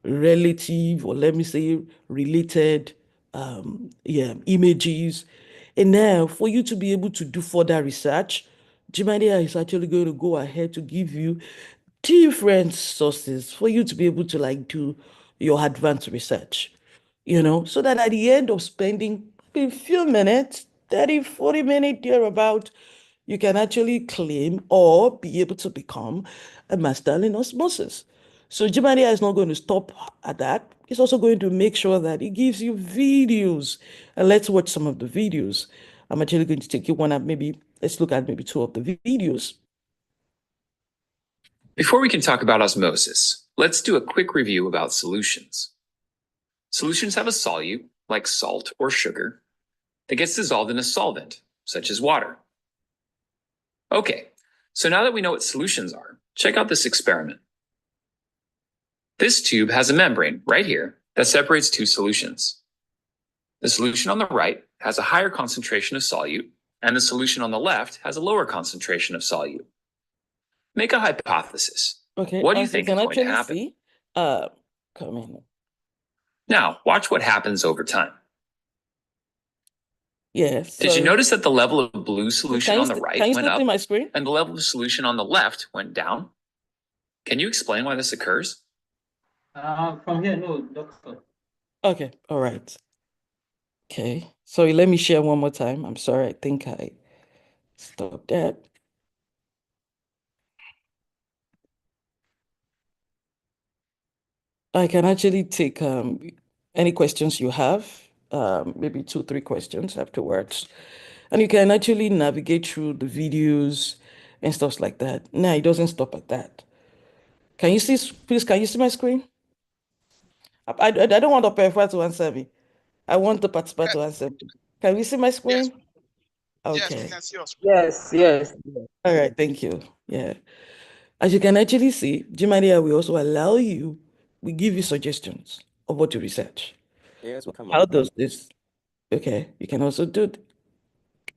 relative, or let me say related images. And now for you to be able to do further research, GMind AI is actually going to go ahead to give you different sources for you to be able to like do your advanced research, so that at the end of spending a few minutes, 30, 40 minutes thereabout, you can actually claim or be able to become a master in osmosis. So GMind AI is not going to stop at that. It's also going to make sure that it gives you videos. And let's watch some of the videos. I'm actually going to take you one up, let's look at maybe 2 of the videos. Before we can talk about osmosis, let's do a quick review about solutions. Solutions have a solute, like salt or sugar, that gets dissolved in a solvent, such as water. Okay, so now that we know what solutions are, check out this experiment. This tube has a membrane right here that separates two solutions. The solution on the right has a higher concentration of solute, and the solution on the left has a lower concentration of solute. Make a hypothesis. Okay, What do you as you think can is going to actually happen? see, come in. Now, watch what happens over time. Yes. Did you So notice that the level of blue solution on the can right you went still see up my screen? and the level of solution on the left went down? Can you explain why this occurs? From here, no, doctor. Okay, all right. Okay, so let me share one more time. I'm sorry, I think I stopped that. I can actually take any questions you have, maybe 2, 3 questions afterwards. And you can actually navigate through the videos and stuff like that. No, it doesn't stop at that. Can you see, please, can you see my screen? I don't want the participant to answer me. I want the participant to answer me. Can you see my Yes, screen? yes, we Okay. can see your screen. Yes. All right, thank you. Yeah. As you can actually see, GMIDI will also allow you, we give you suggestions of what to research. Yes, welcome. How does this? Okay, you can also do.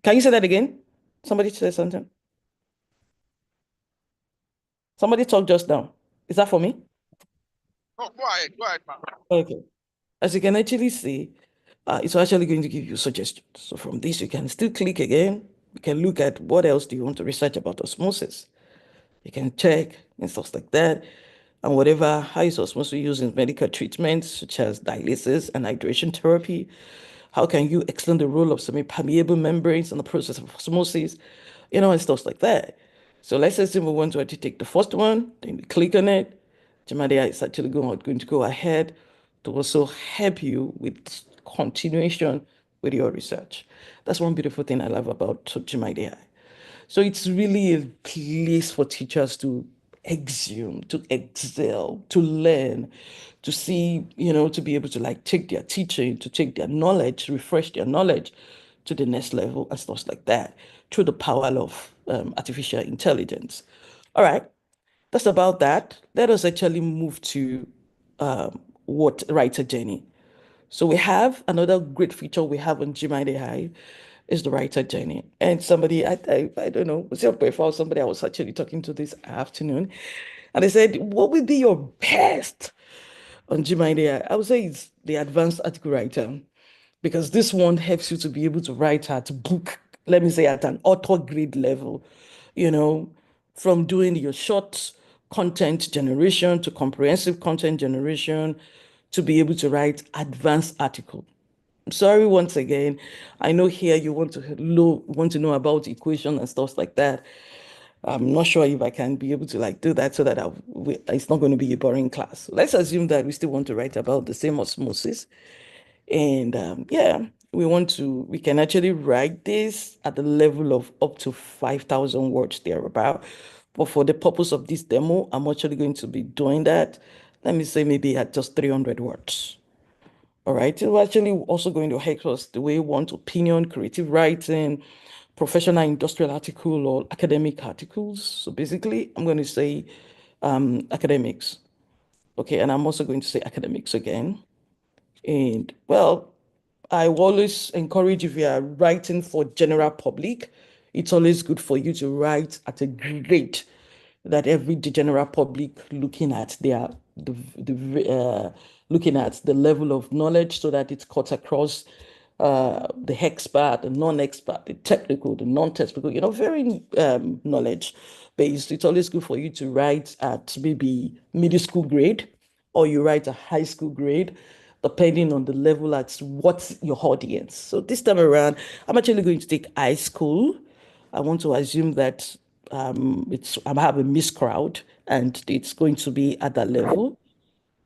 Can you say that again? Somebody say something. Somebody talked just now. Is that for me? Oh, go ahead, ma'am. Okay. As you can actually see, it's actually going to give you suggestions. So from this, you can still click again. You can look at what else do you want to research about osmosis. You can check and stuff like that. And whatever high osmosis used in medical treatments, such as dialysis and hydration therapy. How can you explain the role of semi-permeable membranes in the process of osmosis? And stuff like that. So let's assume we want to actually take the first one, then we click on it. GMIDI is actually going to go ahead to also help you with continuation with your research. That's one beautiful thing I love about GMIDI. So it's really a place for teachers to exhume, to excel, to learn, to see, to be able to take their teaching, to take their knowledge, refresh their knowledge to the next level and stuff like that through the power of artificial intelligence. All right, that's about that. Let us actually move to what writer journey. So we have another great feature we have on GMIDI is the writer journey. And somebody, I don't know, was your profile, somebody I was actually talking to this afternoon, and they said, what would be your best on GMIDI? I would say it's the advanced article writer, because this one helps you to be able to write at book, let me say at an author grade level, from doing your short content generation to comprehensive content generation to be able to write advanced article. I'm sorry once again. I know here you want to know about equation and stuff like that. I'm not sure if I can be able to do that so that it's not going to be a boring class. Let's assume that we still want to write about the same osmosis. And we can actually write this at the level of up to 5,000 words thereabout. But for the purpose of this demo, I'm actually going to be doing that. Let me say maybe at just 300 words. All right, we're actually also going to help us the way we want opinion, creative writing, professional industrial article or academic articles. So basically, I'm going to say academics. Okay, and I'm also going to say academics again. And well, I always encourage if you are writing for general public, it's always good for you to write at a grade that every general public looking at looking at the level of knowledge so that it cuts across the expert, the non-expert, the technical, the non-technical, very knowledge based. It's always good for you to write at maybe middle school grade or you write a high school grade, depending on the level at what's your audience. So this time around, I'm actually going to take high school. I want to assume that I have a mixed crowd and it's going to be at that level.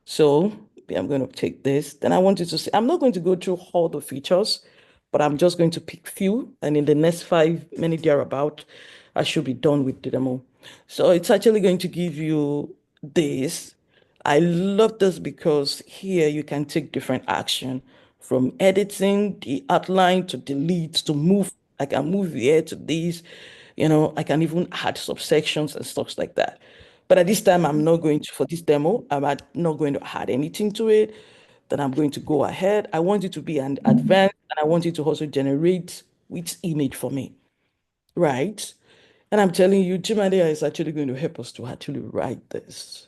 So I'm going to take this. Then I want you to see, I'm not going to go through all the features, but I'm just going to pick few. And in the next 5 minutes thereabout, I should be done with the demo. So it's actually going to give you this. I love this because here you can take different action from editing the outline to delete to move. I can move here to these, I can even add subsections and stuff like that. But at this time, I'm not going to, for this demo, not going to add anything to it. Then I'm going to go ahead. I want it to be an advanced, and I want it to also generate which image for me, right? And I'm telling you, Jimadea is actually going to help us to actually write this,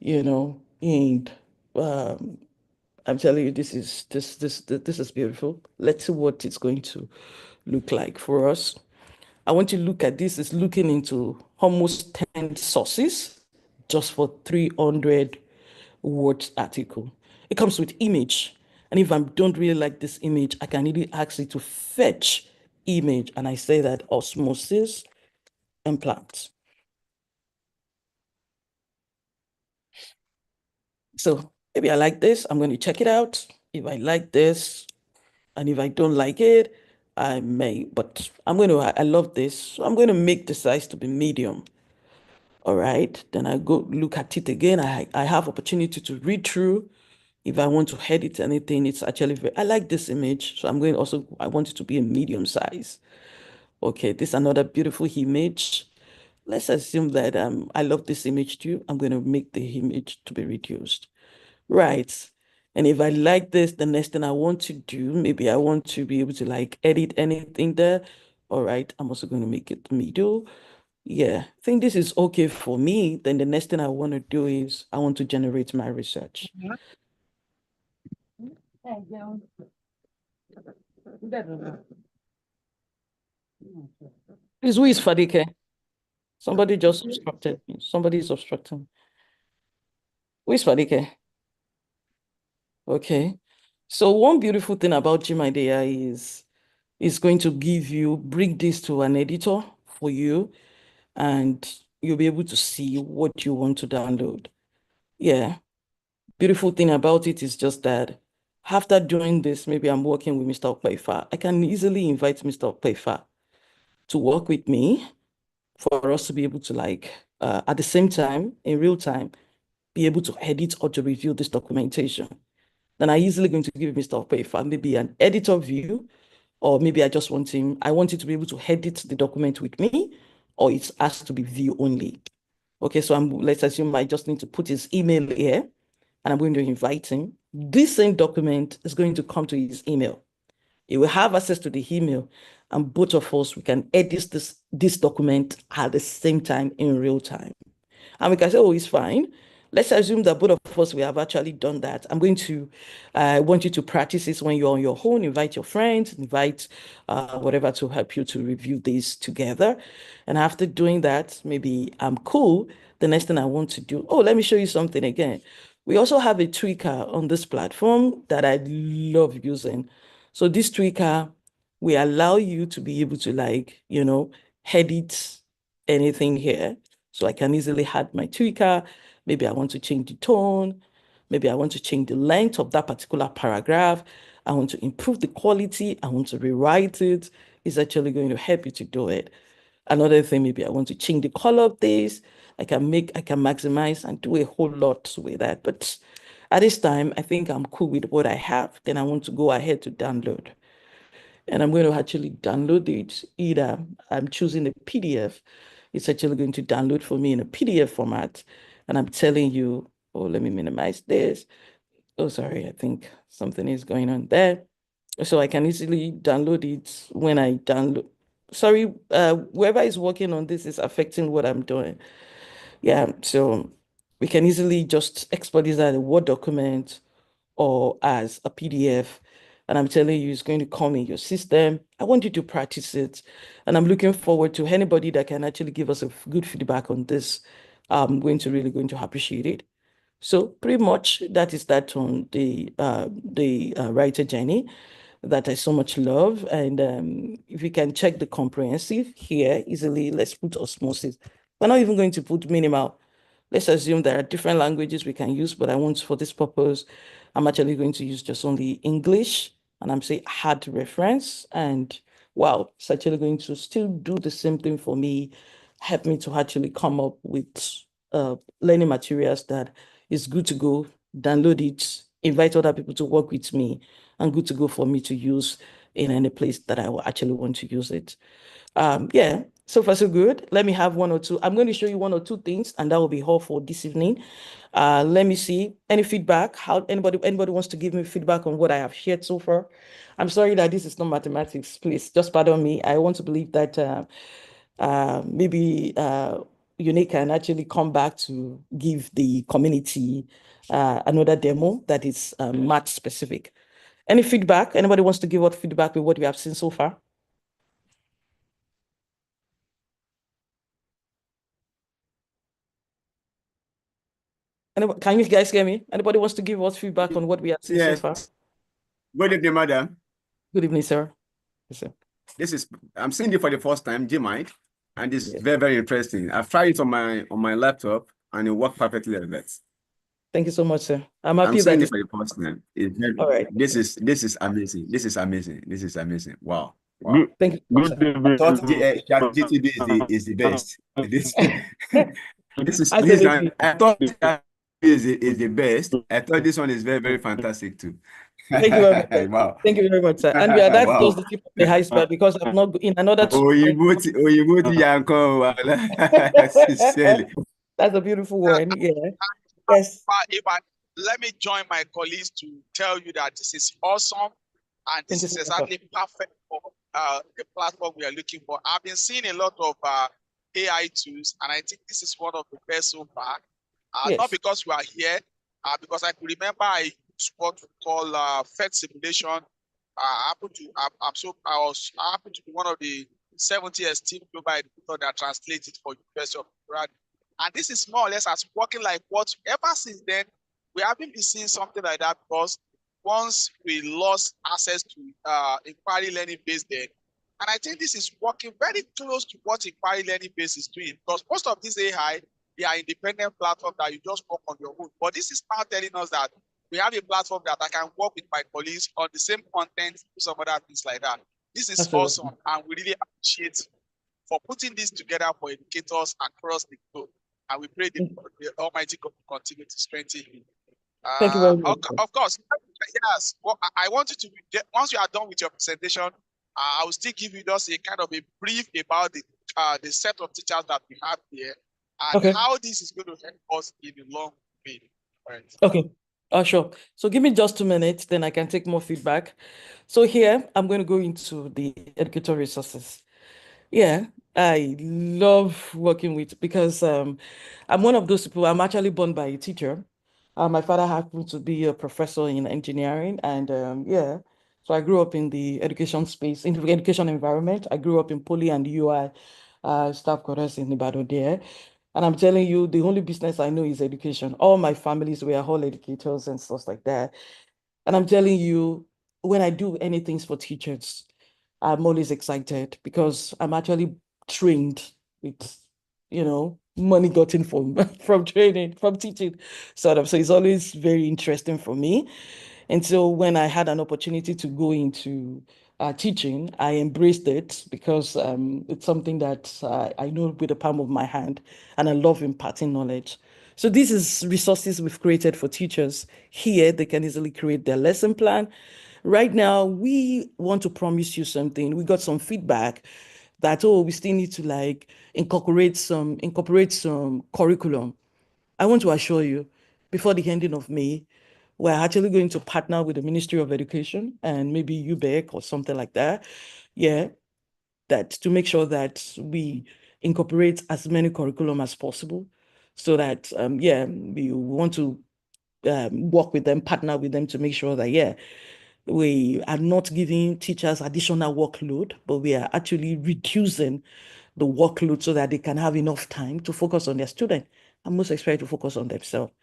and I'm telling you, this is beautiful. Let's see what it's going to look like for us. I want you to look at this. It's looking into almost 10 sources just for 300 words article. It comes with image. And if I don't really like this image, I can really ask it to fetch image. And I say that osmosis and plants. So maybe I like this. I'm going to check it out. If I like this, and if I don't like it, I may, but I love this. So I'm going to make the size to be medium. All right. Then I go look at it again. I have opportunity to read through. If I want to edit anything, it's actually I like this image. So I want it to be a medium size. Okay, this is another beautiful image. Let's assume that I love this image too. I'm going to make the image to be reduced. Right. And if I like this, the next thing I want to do, maybe I want to be able to like edit anything there. All right. I'm also going to make it middle. Yeah, I think this is okay for me. Then the next thing I want to do is I want to generate my research. Please, who is Fadike? Somebody just obstructed me. Somebody is obstructing. Who is Fadike? Okay. So one beautiful thing about GMIDEA is it's going to bring this to an editor for you, and you'll be able to see what you want to download. Yeah. Beautiful thing about it is just that after doing this, maybe I'm working with Mr. Okpaifa. I can easily invite Mr. Okpaifa to work with me for us to be able to at the same time, in real time, be able to edit or to review this documentation. Then I easily going to give Mr. Okpaifa maybe an editor view, or maybe I want him to be able to edit the document with me, or it has to be view only. Okay, so let's assume I just need to put his email here, and I'm going to invite him. This same document is going to come to his email. He will have access to the email, and both of us, we can edit this document at the same time in real time. And we can say, oh, it's fine. Let's assume that both of us, we have actually done that. I want you to practice this when you're on your own, invite your friends, invite whatever to help you to review this together. And after doing that, maybe I'm cool. The next thing I want to do, let me show you something again. We also have a tweaker on this platform that I love using. So this tweaker, we allow you to be able to edit anything here. So I can easily add my tweaker. Maybe I want to change the tone. Maybe I want to change the length of that particular paragraph. I want to improve the quality. I want to rewrite it. It's actually going to help you to do it. Another thing, maybe I want to change the color of this. I can maximize and do a whole lot with that. But at this time, I think I'm cool with what I have. Then I want to go ahead to download. And I'm going to actually download it. Either I'm choosing a PDF. It's actually going to download for me in a PDF format. And I'm telling you, let me minimize this. Oh, sorry, I think something is going on there. So I can easily download it when I download. Sorry, whoever is working on this is affecting what I'm doing. Yeah, so we can easily just export this as a Word document or as a PDF. And I'm telling you, it's going to come in your system. I want you to practice it. And I'm looking forward to anybody that can actually give us a good feedback on this. I'm going to appreciate it. So pretty much that is that on the writer journey that I so much love. And if you can check the comprehensive here easily, let's put osmosis. We're not even going to put minimal. Let's assume there are different languages we can use, but I want for this purpose, I'm actually going to use just only English, and I'm saying add reference. And wow, it's actually going to still do the same thing for me, help me to actually come up with learning materials that It's good to go. Download it, invite other people to work with me, and good to go for me to use in any place that I will actually want to use it. Yeah, so far so good. Let me have one or two. I'm going to show you one or two things, and that will be all for this evening. Let me see any feedback. How anybody wants to give me feedback on what I have shared so far? I'm sorry that this is not mathematics. Please just pardon me. I want to believe that maybe Unique can actually come back to give the community another demo that is math specific. Any feedback? Anybody wants to give what feedback with what we have seen so far? Can you guys hear me? Anybody wants to give us feedback on what we have seen so Yes. far? Good evening, madam. Good evening, sir. Yes, sir. I'm seeing it for the first time, Gmind, and it's Yes. very, very interesting. I've tried it on my laptop and it worked perfectly like that. Thank you so much, sir. I'm I'm happy seeing that it for the first time. all right. This is amazing. This is amazing. This is amazing. Wow. Good, Thank you so much, good sir. evening. I thought ChatGPT is the best. Absolutely. I thought ChatGPT is the best. I thought this one is very, very fantastic too. Thank you very much, sir. Wow. Thank you very much, sir. And we are that's Wow. just the tip of the iceberg because I'm not in another two. Oyinbo yanko. Sincerely. That's a beautiful one. Yeah. Yes. Let me join my colleagues to tell you that this is awesome and this Thank you is so much, exactly perfect for the platform we are looking for. I've been seeing a lot of AI tools, and I think this is one of the best so far. Yes. Not because we are here, because I could remember I used what we call FED simulation. I happened to be one of the 70 esteemed global educators that translated for University of Colorado. And this is more or less as working like what ever since then, we haven't been seeing something like that because once we lost access to inquiry learning based then, and I think this is working very close to what inquiry learning base is doing because most of these AI, they are independent platforms that you just work on your own. But this is now telling us that we have a platform that I can work with my colleagues on the same content, some other things like that. This is Absolutely. awesome, and we really appreciate for putting this together for educators across the globe. And we pray the Almighty God will continue to strengthen you. Thank you very much. Of course, yes. Well, I want you to get, once you are done with your presentation, I will still give you just a kind of a brief about the set of teachers that we have here and how this is going to help us in the long run. Right. Okay. Sure. So give me just 2 minutes, then I can take more feedback. So here, I'm going to go into the educator resources. Yeah, I love working with because I'm one of those people. I'm actually born by a teacher. My father happened to be a professor in engineering, and yeah, so I grew up in the education space, in the education environment. I grew up in Poly and UI staff quarters in Ibadan there. And I'm telling you, the only business I know is education. All my families were all educators and stuff like that. And I'm telling you, when I do anything for teachers, I'm always excited because I'm actually trained with, money gotten from from training, from teaching, sort of. So it's always very interesting for me. And so when I had an opportunity to go into teaching, I embraced it because it's something that I know with the palm of my hand, and I love imparting knowledge. So this is resources we've created for teachers. Here, they can easily create their lesson plan. Right now, we want to promise you something. We got some feedback that, we still need to incorporate some curriculum. I want to assure you, before the ending of May, we're actually going to partner with the Ministry of Education and maybe UBEC or something like that. Yeah, that to make sure that we incorporate as many curriculum as possible so that, we want to work with them, partner with them to make sure that, we are not giving teachers additional workload, but we are actually reducing the workload so that they can have enough time to focus on their student and most especially to focus on themselves.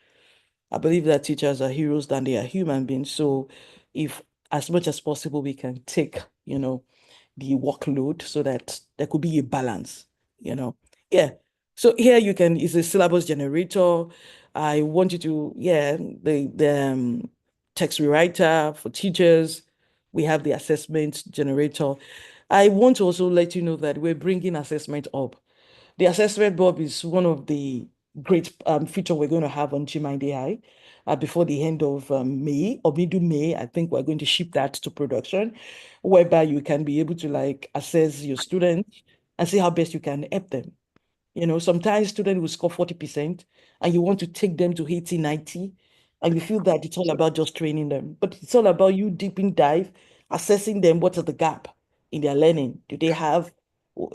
I believe that teachers are heroes than they are human beings. So if as much as possible we can take, the workload so that there could be a balance, Yeah. So here you can, it's a syllabus generator. I want you to, the text rewriter for teachers. We have the assessment generator. I want to also let you know that we're bringing assessment up. The assessment Bob is one of the great feature we're going to have on Gmind AI before the end of May or mid-May. I think we're going to ship that to production, whereby you can be able to like assess your students and see how best you can help them. You know, sometimes students will score 40% and you want to take them to 80, 90, and you feel that it's all about just training them. But it's all about you deeping dive, assessing them, what is the gap in their learning? Do they have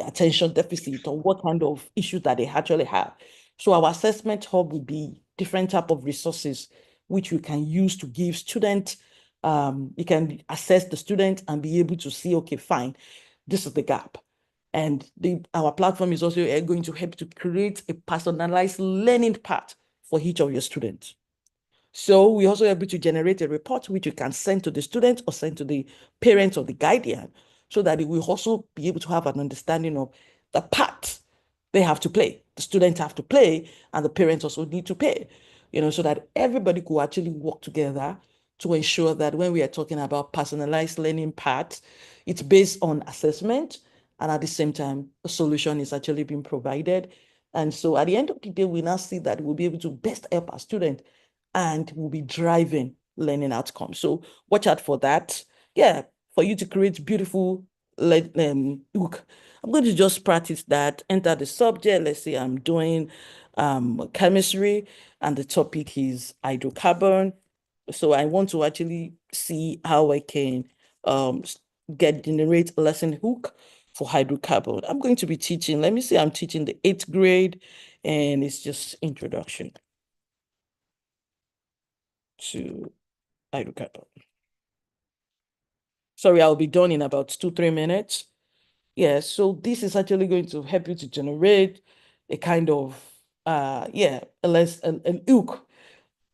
attention deficit or what kind of issues that they actually have? So our assessment hub will be different type of resources which you can use to give students. You can assess the student and be able to see, okay, fine, this is the gap. And our platform is also going to help to create a personalized learning path for each of your students. So we also able to generate a report which you can send to the student or send to the parents or the guardian, so that it will also be able to have an understanding of the part they have to play. The students have to play and the parents also need to pay, you know, so that everybody could actually work together to ensure that when we are talking about personalized learning paths, it's based on assessment, and at the same time, a solution is actually being provided. And so at the end of the day, we now see that we'll be able to best help our students and we'll be driving learning outcomes. So watch out for that. Yeah, for you to create beautiful look. I'm going to just practice that, enter the subject. Let's say I'm doing chemistry and the topic is hydrocarbon. So I want to actually see how I can generate a lesson hook for hydrocarbon. I'm going to be teaching, let me say I'm teaching the 8th grade, and it's just introduction to hydrocarbon. Sorry, I'll be done in about 2-3 minutes. Yeah, so this is actually going to help you to generate a kind of an hook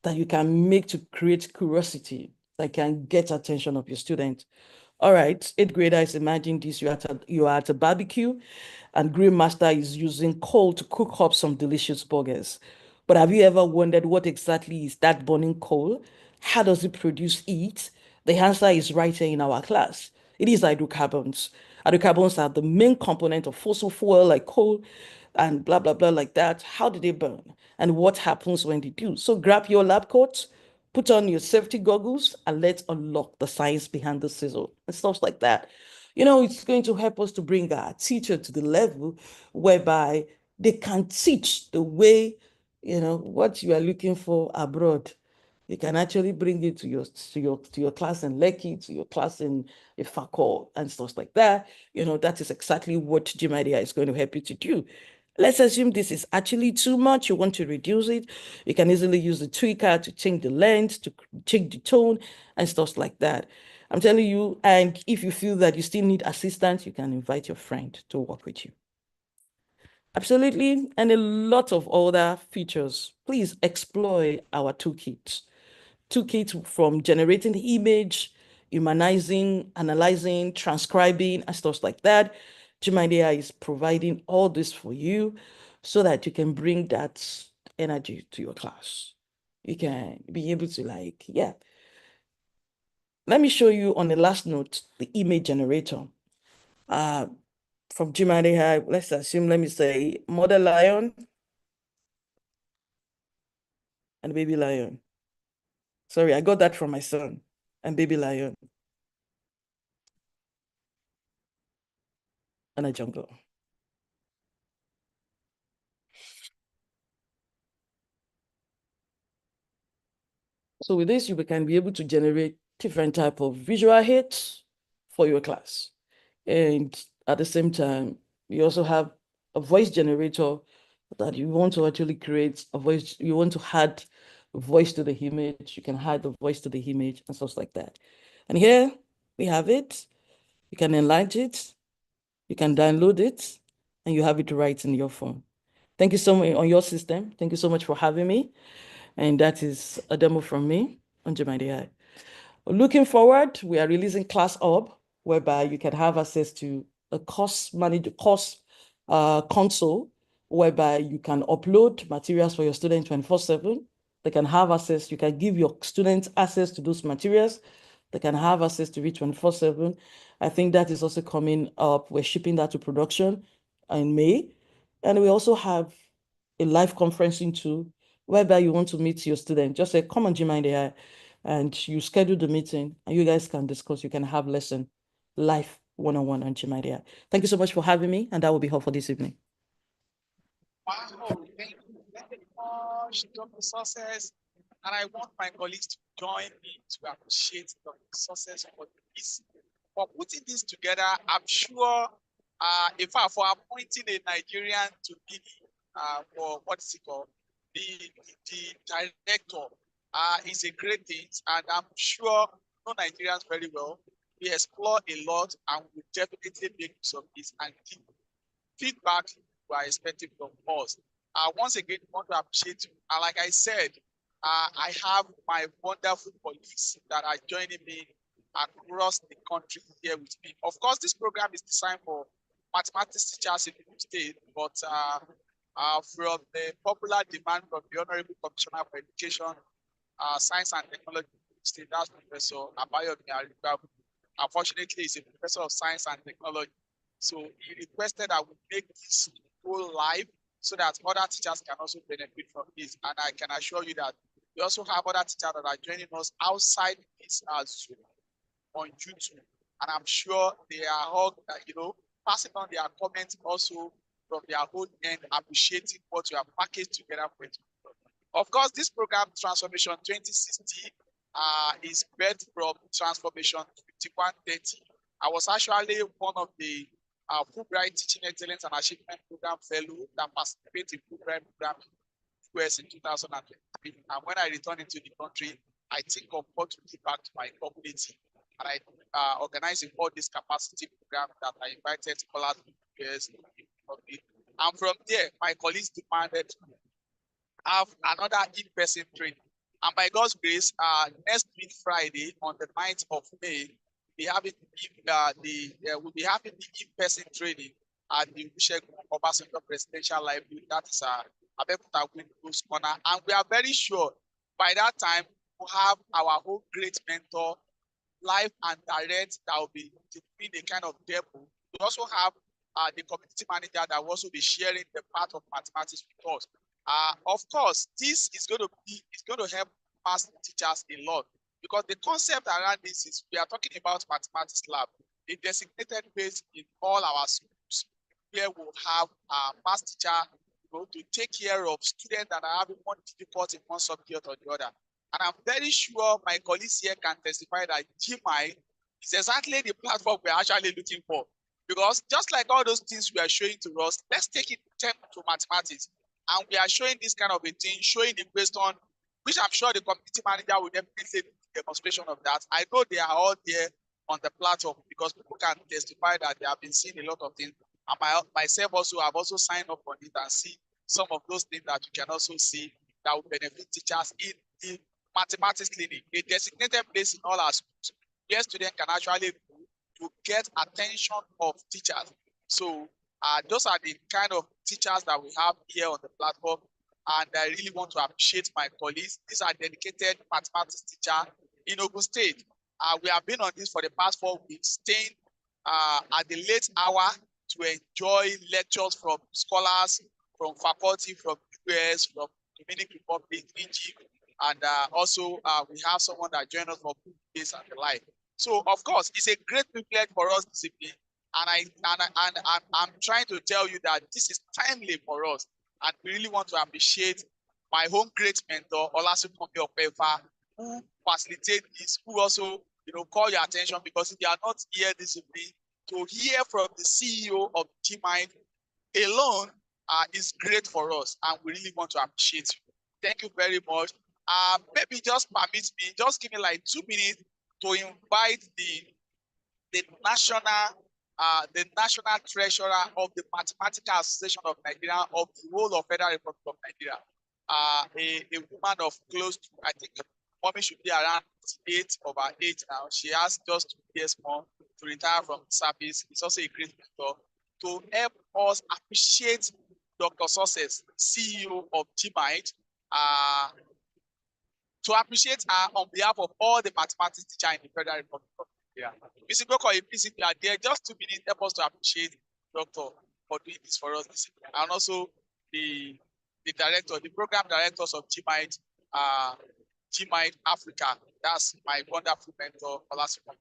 that you can make to create curiosity that can get attention of your student. All right, 8th graders, imagine this: you are at a barbecue, and Grill Master is using coal to cook up some delicious burgers. But have you ever wondered what exactly is that burning coal? How does it produce heat? The answer is right here in our class. It is hydrocarbons. Hydrocarbons are the main component of fossil fuel like coal and blah, blah, blah, like that. How do they burn? And what happens when they do? So grab your lab coats, put on your safety goggles, and let's unlock the science behind the sizzle and stuff like that. You know, it's going to help us to bring our teacher to the level whereby they can teach the way, you know, what you are looking for abroad. You can actually bring it to your class in Lekki, to your class in Ifako, and stuff like that. You know, that is exactly what Gmind AI is going to help you to do. Let's assume this is actually too much. You want to reduce it. You can easily use the tweaker to change the length, to change the tone, and stuff like that. I'm telling you, and if you feel that you still need assistance, you can invite your friend to work with you. Absolutely, and a lot of other features. Please explore our toolkit. Toolkit from generating the image, humanizing, analyzing, transcribing, and stuff like that. Gmind AI is providing all this for you so that you can bring that energy to your class. You can be able to Let me show you on the last note, the image generator. From Gmind AI, let's assume, let me say, mother lion and baby lion. Sorry, I got that from my son, and baby lion and a jungle. So with this, you can be able to generate different type of visual hits for your class. And at the same time, you also have a voice generator that you want to actually create a voice. You want to add a voice to the image. You can add the voice to the image and stuff like that. And here we have it. You can enlarge it. You can download it, and you have it right in your phone. Thank you so much on your system. Thank you so much for having me. And that is a demo from me on Gmind AI. Looking forward, we are releasing Class Hub, whereby you can have access to a course console, whereby you can upload materials for your students 24/7. They can have access, you can give your students access to those materials. They can have access to it 24/7. I think that is also coming up. We're shipping that to production in May. And we also have a live conferencing tool, whereby you want to meet your student. Just say, come on Gmind AI, and you schedule the meeting, and you guys can discuss. You can have lesson live one-on-one on Gmind AI. Thank you so much for having me, and that will be all for this evening. Wow, thank you very much, Dr. Success. And I want my colleagues to join me to appreciate Dr. Success for putting this together. I'm sure, in fact, for appointing a Nigerian to be for what is it called, the director, is a great thing, and I'm sure you know Nigerians very well. We explore a lot, and we definitely make use of this and give feedback we are expecting from us. Once again, I want to appreciate you. And like I said, I have my wonderful colleagues that are joining me across the country here with me. Of course, this program is designed for mathematics teachers in the state, but from the popular demand from the Honorable Commissioner for Education, Science and Technology state, that's Professor Abayomi Arigabu. Unfortunately, he's a professor of science and technology. So he requested that we make this go live so that other teachers can also benefit from this. And I can assure you that we also have other teachers that are joining us outside this Zoom on YouTube. And I'm sure they are all, passing on their comments also from their own end, appreciating what you have packaged together for it. Of course, this program, Transformation 2060, is birthed from Transformation 5130. I was actually one of the Fulbright Teaching Excellence and Achievement Program Fellow that participated in Fulbright Program in the US in 2023. And when I returned into the country, I think of what to give back to my community. And I organized all this capacity program that I invited scholars to the US. And from there, my colleagues demanded to have another in-person training. And by God's grace, next week, Friday, on the 9th of May, we'll be having the in-person training at the Olusegun Obasanjo Presidential Library. That is Abeokuta Windows Corner. And we are very sure by that time, we'll have our own great mentor, live and direct, that will be doing a kind of demo. We also have the community manager that will also be sharing the part of mathematics with us. Of course, this is going to help math teachers a lot, because the concept around this is we are talking about mathematics lab, a designated place in all our schools where we'll have a math teacher to take care of students that are having one difficulty in one subject or the other. And I'm very sure my colleagues here can testify that Gmind is exactly the platform we're actually looking for. Because just like all those things we are showing to us, let's take it to mathematics. And we are showing this kind of a thing, showing the question, which I'm sure the community manager will definitely do a demonstration of that. I know they are all there on the platform because people can testify that they have been seeing a lot of things. And myself also have also signed up on it and see some of those things that you can also see that will benefit teachers in the mathematics clinic, a designated place in all our schools where students can actually go to get attention of teachers. So those are the kind of teachers that we have here on the platform. And I really want to appreciate my colleagues. These are dedicated mathematics teachers in Ogun State. We have been on this for the past 4 weeks, staying at the late hour to enjoy lectures from scholars, from faculty, from US, from Dominican Republic, Egypt, and also we have someone that joined us for days and the like. So of course, it's a great privilege for us this evening, and I'm trying to tell you that this is timely for us, and we really want to appreciate my home great mentor, Olasupomi Okpefa, who facilitated this, who also call your attention, because if you are not here this evening, to hear from the CEO of Gmind alone is great for us, and we really want to appreciate you. Thank you very much. Maybe just permit me, just give me like 2 minutes to invite the national treasurer of the Mathematical Association of Nigeria of the whole of Federal Republic of Nigeria, a woman of close to, I think, mommy should be around 8 of her age now. She has just 2 years more to retire from service. It's also a great mentor to help us appreciate Dr. Success, CEO of Gmind, to appreciate her on behalf of all the mathematics teachers in the Federal Republic of Nigeria. Mr. Goko, if you are there, just 2 minutes, help us to appreciate Doctor for doing this for us this evening. And also the the program directors of GMIND Africa. That's my wonderful mentor, Olasupomo.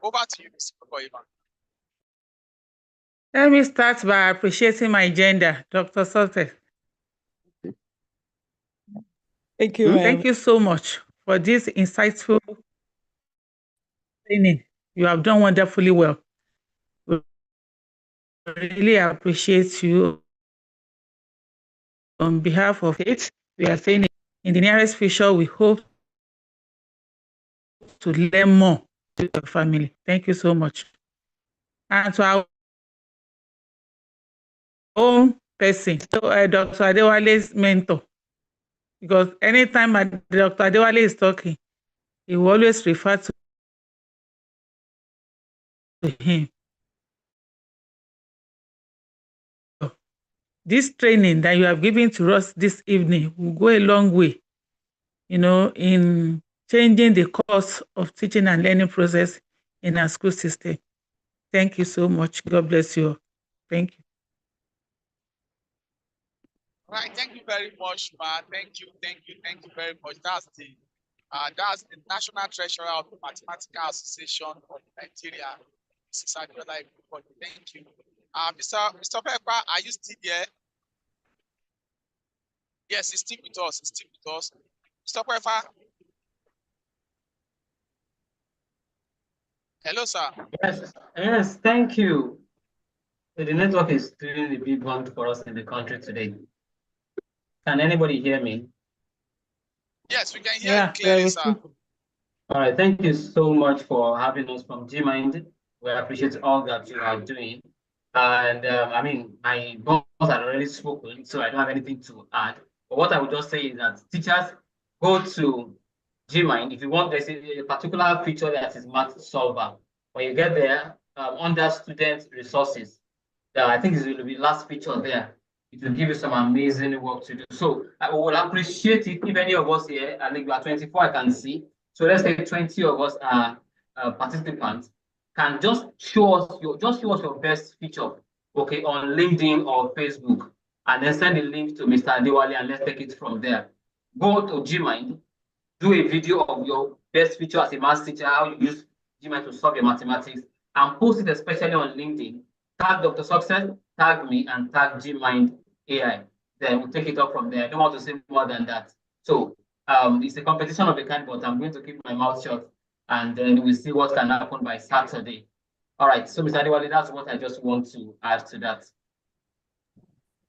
Over to you, Mr. Kokoima. Let me start by appreciating my gender, Dr. Sote. Thank you, ma'am. Thank you so much for this insightful training. You have done wonderfully well. We really appreciate you. On behalf of it, we are saying in the nearest future, we hope to learn more to your family. Thank you so much. And to our own person, so, Dr. Adewale's mentor, because anytime Dr. Adewale is talking, he will always refer to him. This training that you have given to us this evening will go a long way, in changing the course of teaching and learning process in our school system. Thank you so much. God bless you all. Thank you. Right, thank you very much, man. Thank you very much. That's the National Treasurer of the Mathematical Association of Nigeria. Mrs. Adiola, thank you. Mr. Pepper, are you still there? Yes, he's still with us. Mr. Pepper. Hello, sir. Yes, thank you. The network is doing the big one for us in the country today. Can anybody hear me? Yes, we can hear you clearly, sir. All right, thank you so much for having us from GMIND. We appreciate all that you are doing. And my boss had already spoken, so I don't have anything to add. But what I would just say is that teachers go to GMIND if you want. There's a particular feature that is Math Solver. When you get there, under student resources, I think it's going to be last feature there. It will give you some amazing work to do. So I will appreciate it if any of us here, I think we are 24, I can see. So let's say 20 of us are participants, can just show us your best feature, okay, on LinkedIn or Facebook, and then send a link to Mr. Adewale, and let's take it from there. Go to GMIND, do a video of your best feature as a math teacher, how you use GMIND to solve your mathematics, and post it especially on LinkedIn. Tag Dr. Success, tag me, and tag GMIND AI. Then we'll take it up from there. I don't want to say more than that. So it's a competition of a kind, but I'm going to keep my mouth shut, and then we'll see what can happen by Saturday. All right, so Mr. Adewale, that's what I just want to add to that.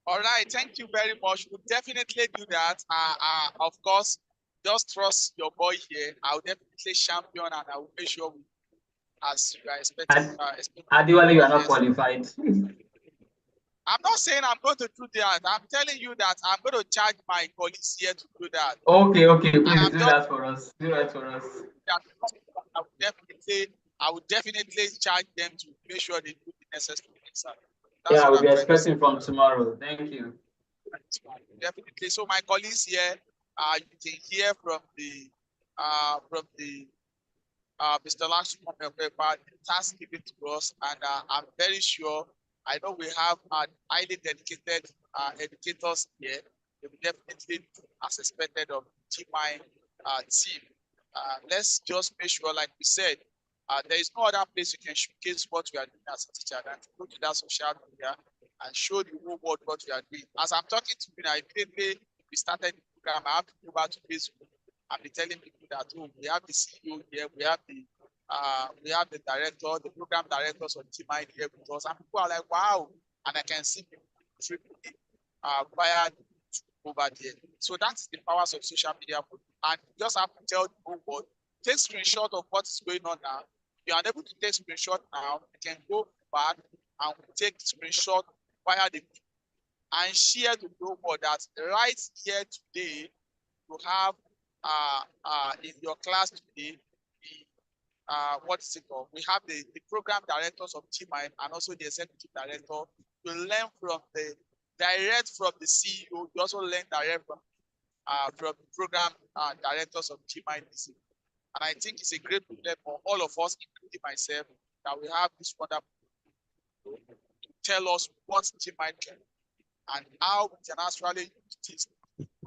All right, thank you very much. We'll definitely do that. Of course, just trust your boy here. I'll definitely champion, and I will make sure we, as you are expecting. Adewale, you are not qualified. I'm not saying I'm going to do that. I'm telling you that I'm going to charge my colleagues here to do that. Okay, please do that for us. Do that for us. I would definitely charge them to make sure they do the necessary things. Yeah, we'll be expecting from tomorrow. Thank you. Definitely. So my colleagues here, you can hear from the Mr. Olasupomo, the task given to us, and I'm very sure. I know we have highly dedicated educators here. They will definitely do as expected of GMIND team. Let's just make sure, like we said, there is no other place you can showcase what we are doing as a teacher than to go to that social media and show the whole world what we are doing. As I'm talking to you now, immediately we started the program, I have to go back to Facebook and be telling people that, oh, we have the CEO here, we have the director, the program directors of GMIND here with us, and people are like, wow, and I can see people via over there. So that's the powers of social media, and you just have to tell the whole world, take screenshot of what is going on now. If you are unable to take screenshot now, you can go back and take screenshot via the and share to the whole world that right here today you have in your class today what is it called? We have the program directors of GMIND and also the executive director. You learn from the CEO. You also learn direct from the program directors of GMIND. And I think it's a great problem for all of us, including myself, that we have this wonderful to tell us what GMIND can and how we can actually use this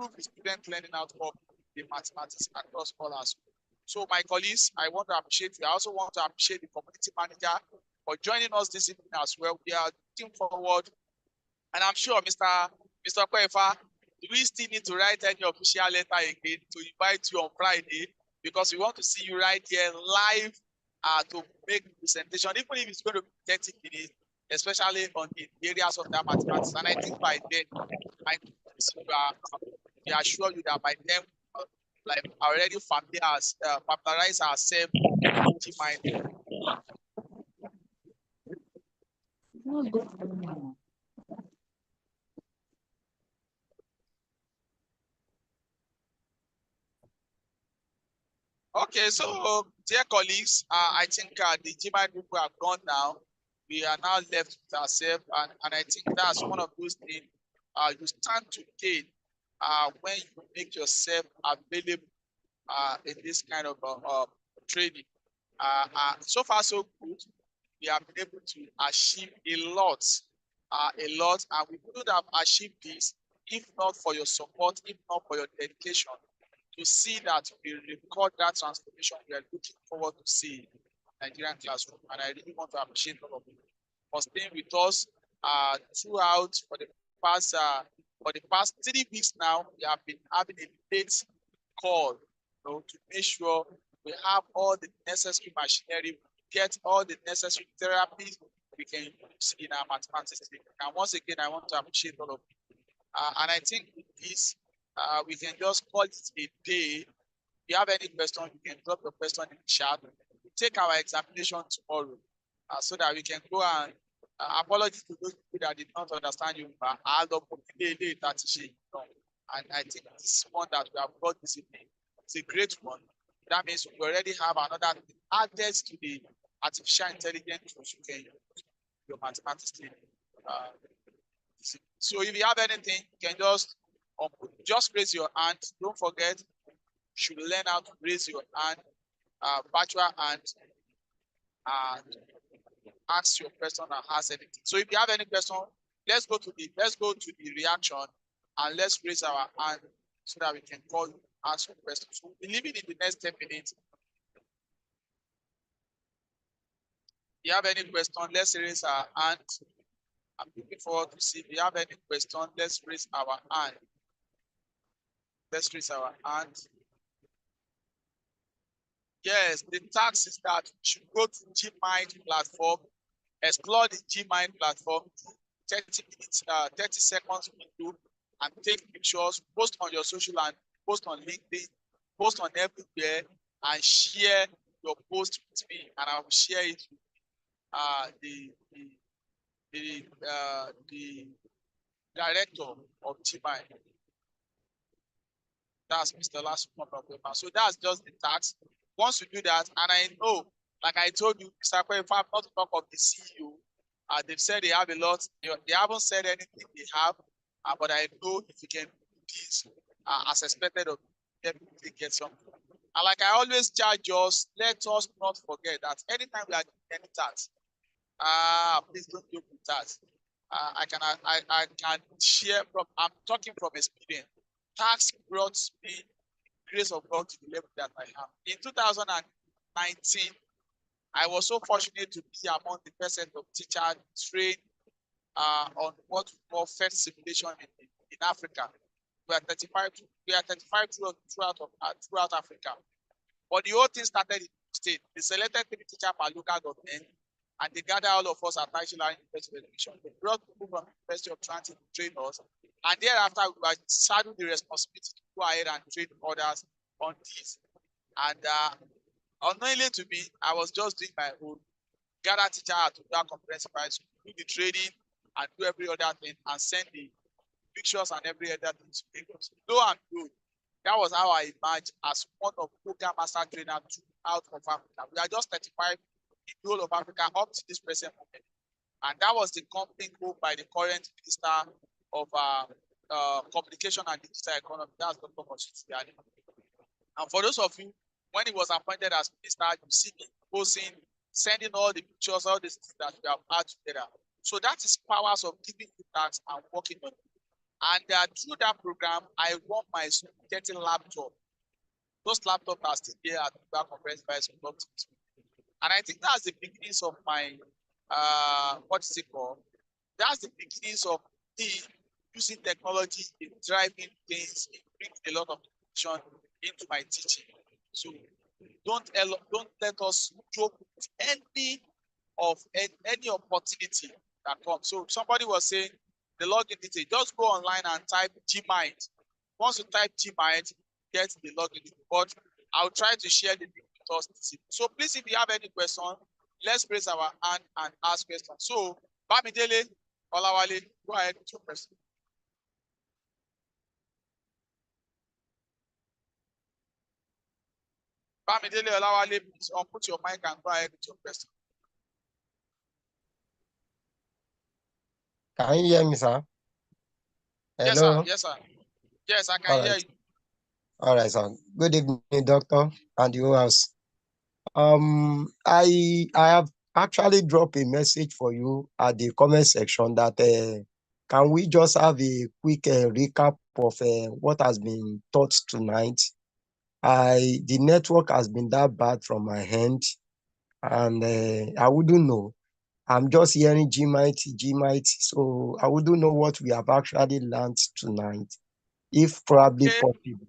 improve the student learning outcome in mathematics across all our schools. So my colleagues, I want to appreciate you. I also want to appreciate the community manager for joining us this evening as well. We are looking forward, and I'm sure Mr. Kwefa, do we still need to write any official letter again to invite you on Friday? Because we want to see you right here live to make the presentation, even if it's going to be 30 minutes, especially on the areas of that mathematics. And I think by then, we assure you that by then, like already familiarize ourselves with GMind. Okay, so dear colleagues, I think the GMind people have gone now. We are now left with ourselves, and I think that's one of those things you stand to gain when you make yourself available in this kind of training. So far, so good. We have been able to achieve a lot, and we could have achieved this if not for your support, if not for your dedication to see that we record that transformation we are looking forward to see in Nigerian classroom. And I really want to appreciate all of you for staying with us throughout for the past 3 weeks now. We have been having a late call, to make sure we have all the necessary machinery, get all the necessary therapies we can use in our mathematics. And once again, I want to appreciate all of you. And I think with this, we can just call it a day. If you have any question, you can drop your question in the chat. We'll take our examination tomorrow so that we can go and apologize to those people that did not understand you. And I think this one that we have got this evening is a great one. That means we already have another added to the artificial intelligence tools you can use your mathematics training. So if you have anything, you can just raise your hand. Don't forget, you should learn how to raise your hand, virtual hand, and ask your question and ask anything. So if you have any question, let's go to the reaction and let's raise our hand so that we can call you, ask your question. So we'll be leaving in the next 10 minutes. If you have any question, let's raise our hand. I'm looking forward to see if you have any question. Let's raise our hand. Let's raise our hand. Yes, the task is that you should go to GMind platform, explore the GMind platform, 30 minutes, 30 seconds window, and take pictures, post on your social and post on LinkedIn, post on everywhere, and share your post with me, and I will share it with the director of GMind. That's Mr. Lasumo. So that's just the task. Once you do that, and I know, like I told you, Mr. Kwe, if I'm not to talk of the CEO, they've said they have a lot. They haven't said anything they have, but I know if you can do this as expected of them, they get something. And like I always charge us, let us not forget that anytime we are doing any task, please don't joke with that. I can share from, I'm talking from experience. Tax brought me grace of God to the level that I have. In 2019, I was so fortunate to be among the percent of teachers trained on what we call FET simulation in Africa. We are 35 throughout Africa. But the whole thing started in the state. They selected 3 teachers per local government, and they gathered all of us at National University of Education. They brought people from the University of Transit to train us. And thereafter, we were saddled the responsibility to go ahead and train others on this. And unknowingly to me, I was just doing my own, gather teacher at that comprehensive high school, do the training and do every other thing and send the pictures and every other thing to Lagos. Lo and behold, that was how I emerged as one of program master trainer out of Africa. We are just 35 in the whole of Africa up to this present moment. And that was the company owned by the current minister of communication and digital economy. That's Dr. Moshood Yali. And for those of you, when he was appointed as minister, you see me posting, sending all the pictures, all these things that we have had together. So that is powers of giving you tasks and working on it. And through that program, I want my students getting laptop. Those laptops are still here at the conference by some. And I think that's the beginnings of my what is it called? That's the beginnings of me using technology in driving things, in bringing a lot of information into my teaching. So don't let us joke with any opportunity that comes. So somebody was saying the login detail, just go online and type Gmind. Once you type Gmind, get the login detail. But I'll try to share the link with us this evening. So please, if you have any question, let's raise our hand and ask questions. So Bamidele, Olawale, go ahead with your question. Bamidele, Olawale, please unmute your mic and go ahead with your question. Can you hear me, sir? Hello? Yes, sir. Yes, I can hear you. All right, sir. Good evening, doctor, and the whole house. I have actually dropped a message for you at the comment section that can we just have a quick recap of what has been taught tonight? The network has been that bad from my end, and I wouldn't know. I'm just hearing Gmind, so I wouldn't know what we have actually learned tonight, if probably possible.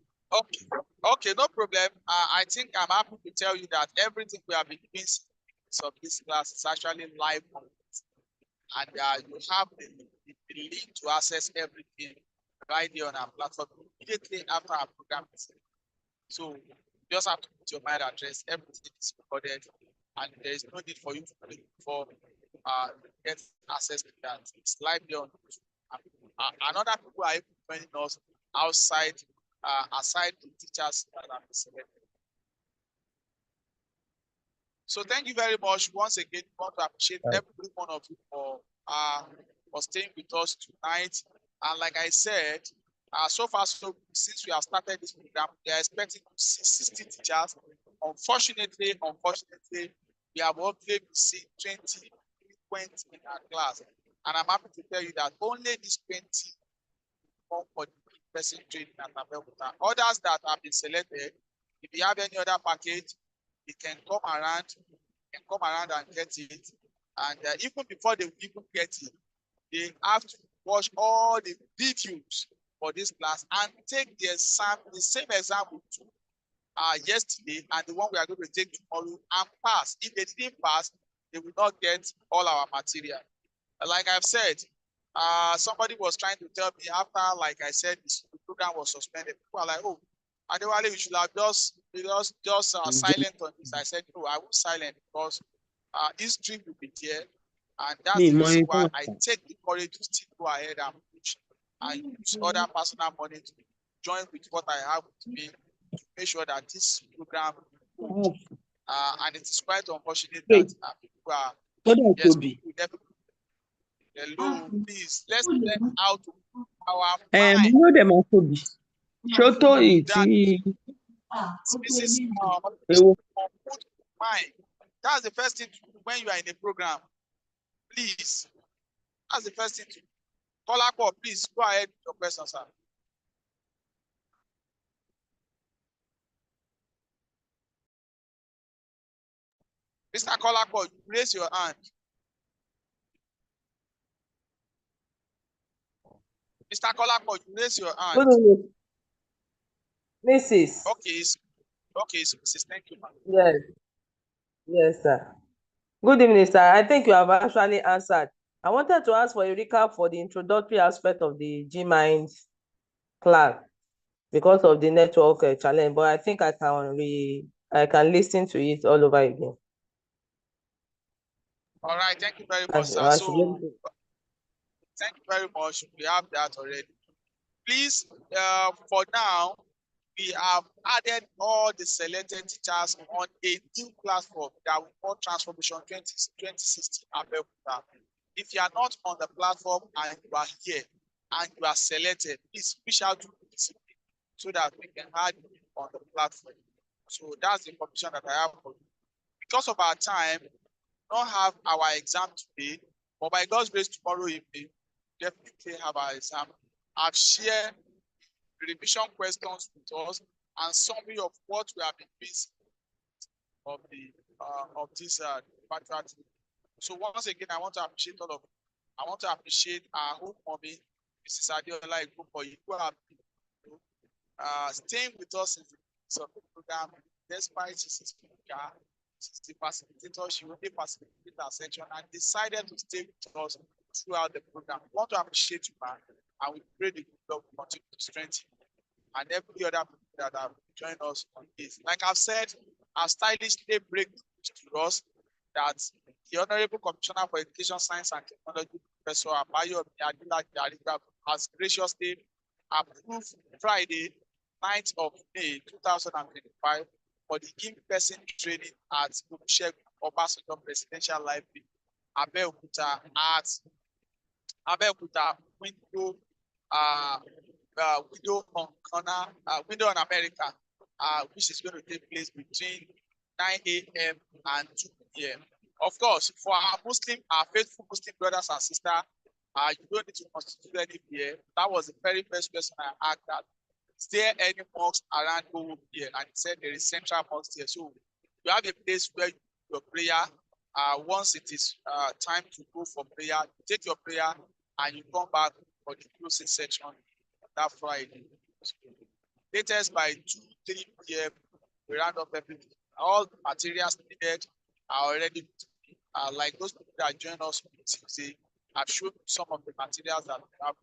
Okay, no problem. I think I'm happy to tell you that everything we have been doing of this class is actually live, and you have the link to access everything right here on our platform immediately after our program is ended. So you just have to put your mail address, everything is recorded, and there is no need for you to pay before get access to that. It's live here on YouTube. Another people are joining us outside, aside the teachers that have been selected. So thank you very much once again. We want to appreciate every one of you for staying with us tonight. And like I said, so far, so since we have started this program, we are expecting to see 60 teachers. Unfortunately, we have only seen 20 in our class. And I'm happy to tell you that only these 20 come for the person training at Abeokuta. Others that have been selected, if you have any other package, you can come around and get it. And even before they even get it, they have to watch all the videos for this class and take the exam, the same exam we took yesterday and the one we are going to take tomorrow and pass. If they didn't pass, they will not get all our material. Like I've said, somebody was trying to tell me after, like I said, the program was suspended. People are like, oh, Adewale, you should have just silent on this. I said, no, I was silent because history will be there. And that's the reason why I take the courage to still go ahead and push and use other personal money to join with what I have with me to make sure that this program moves. And it is quite unfortunate that people are hello, please, let's learn how to our mind. Shoto mind. That's the first thing to do when you are in a program. Please, that's the first thing to do. Kolakpo, please go ahead with your question, sir. Mr. Kolakpo, raise your hand. Mr. Kolakpo, you raise your hand. Mrs. Okay, so Mrs. Thank you, ma'am. Yes, sir. Good evening, sir. I think you have actually answered. I wanted to ask for a recap for the introductory aspect of the Gmind class because of the network challenge, but I think I can listen to it all over again. All right, thank you very much, sir. So, thank you very much. We have that already. Please, for now, we have added all the selected teachers on a new platform that we call Transformation 2016 Abeokuta. If you are not on the platform and you are here and you are selected, please reach out to me so that we can add you on the platform. So that's the information that I have for you. Because of our time, we don't have our exam today, but by God's grace, tomorrow evening, definitely have our exam. have shared revision questions with us and summary of what we have been busy of this patriotic. So once again, I want to appreciate all of you. I want to appreciate our home mommy, Mrs. Adiola Igbo, who have been staying with us in the program, despite she's the facilitator, she will be facilitating our section and decided to stay with us throughout the program. We want to appreciate you, man, and we pray the good Lord will continue to strengthen you and every other people that have joined us on this. Like I've said, our stylishly break to us that the Honorable Commissioner for Education, Science and Technology, Professor Abayo Adila, has graciously approved Friday, 9th of May 2025 for the in-person training at Olusegun Obasanjo Presidential Library, Abeokuta, at Abeokuta Window Window on America, which is going to take place between 9 a.m. and 2 p.m. Of course, for our faithful Muslim brothers and sisters, you don't need to constitute any prayer. That was the very first question I asked, that is there any mosque around over here? And he said there is central mosque here. So you have a place where you do your prayer. Once it is time to go for prayer, you take your prayer and you come back for the closing section that Friday. Latest by 2-3 p.m. we round up everything. All materials needed are already like those people that join us on Tuesday. I've shown some of the materials that we have.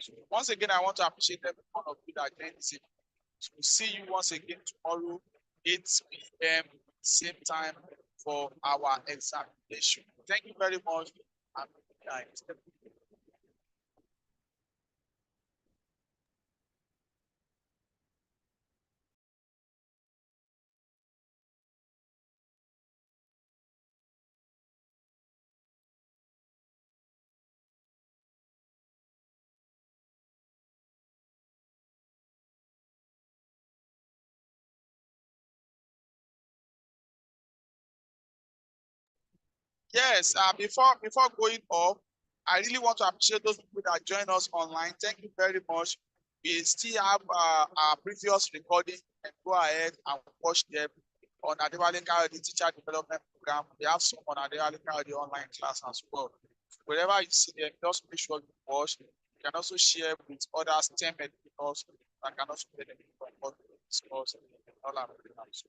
So once again, I want to appreciate every one of you that joined this evening. So we'll see you once again tomorrow, 8 p.m. same time for our examination. Thank you very much and good night. Yes, before going up, I really want to appreciate those people that join us online. Thank you very much. We still have our previous recording, and go ahead and watch them on Adewale Kayode Teacher Development Program. We have some on Adewale Kayode online class as well. Wherever you see them, just make sure you watch. You can also share with other STEM educators that can also benefit from what we discuss in all our programs.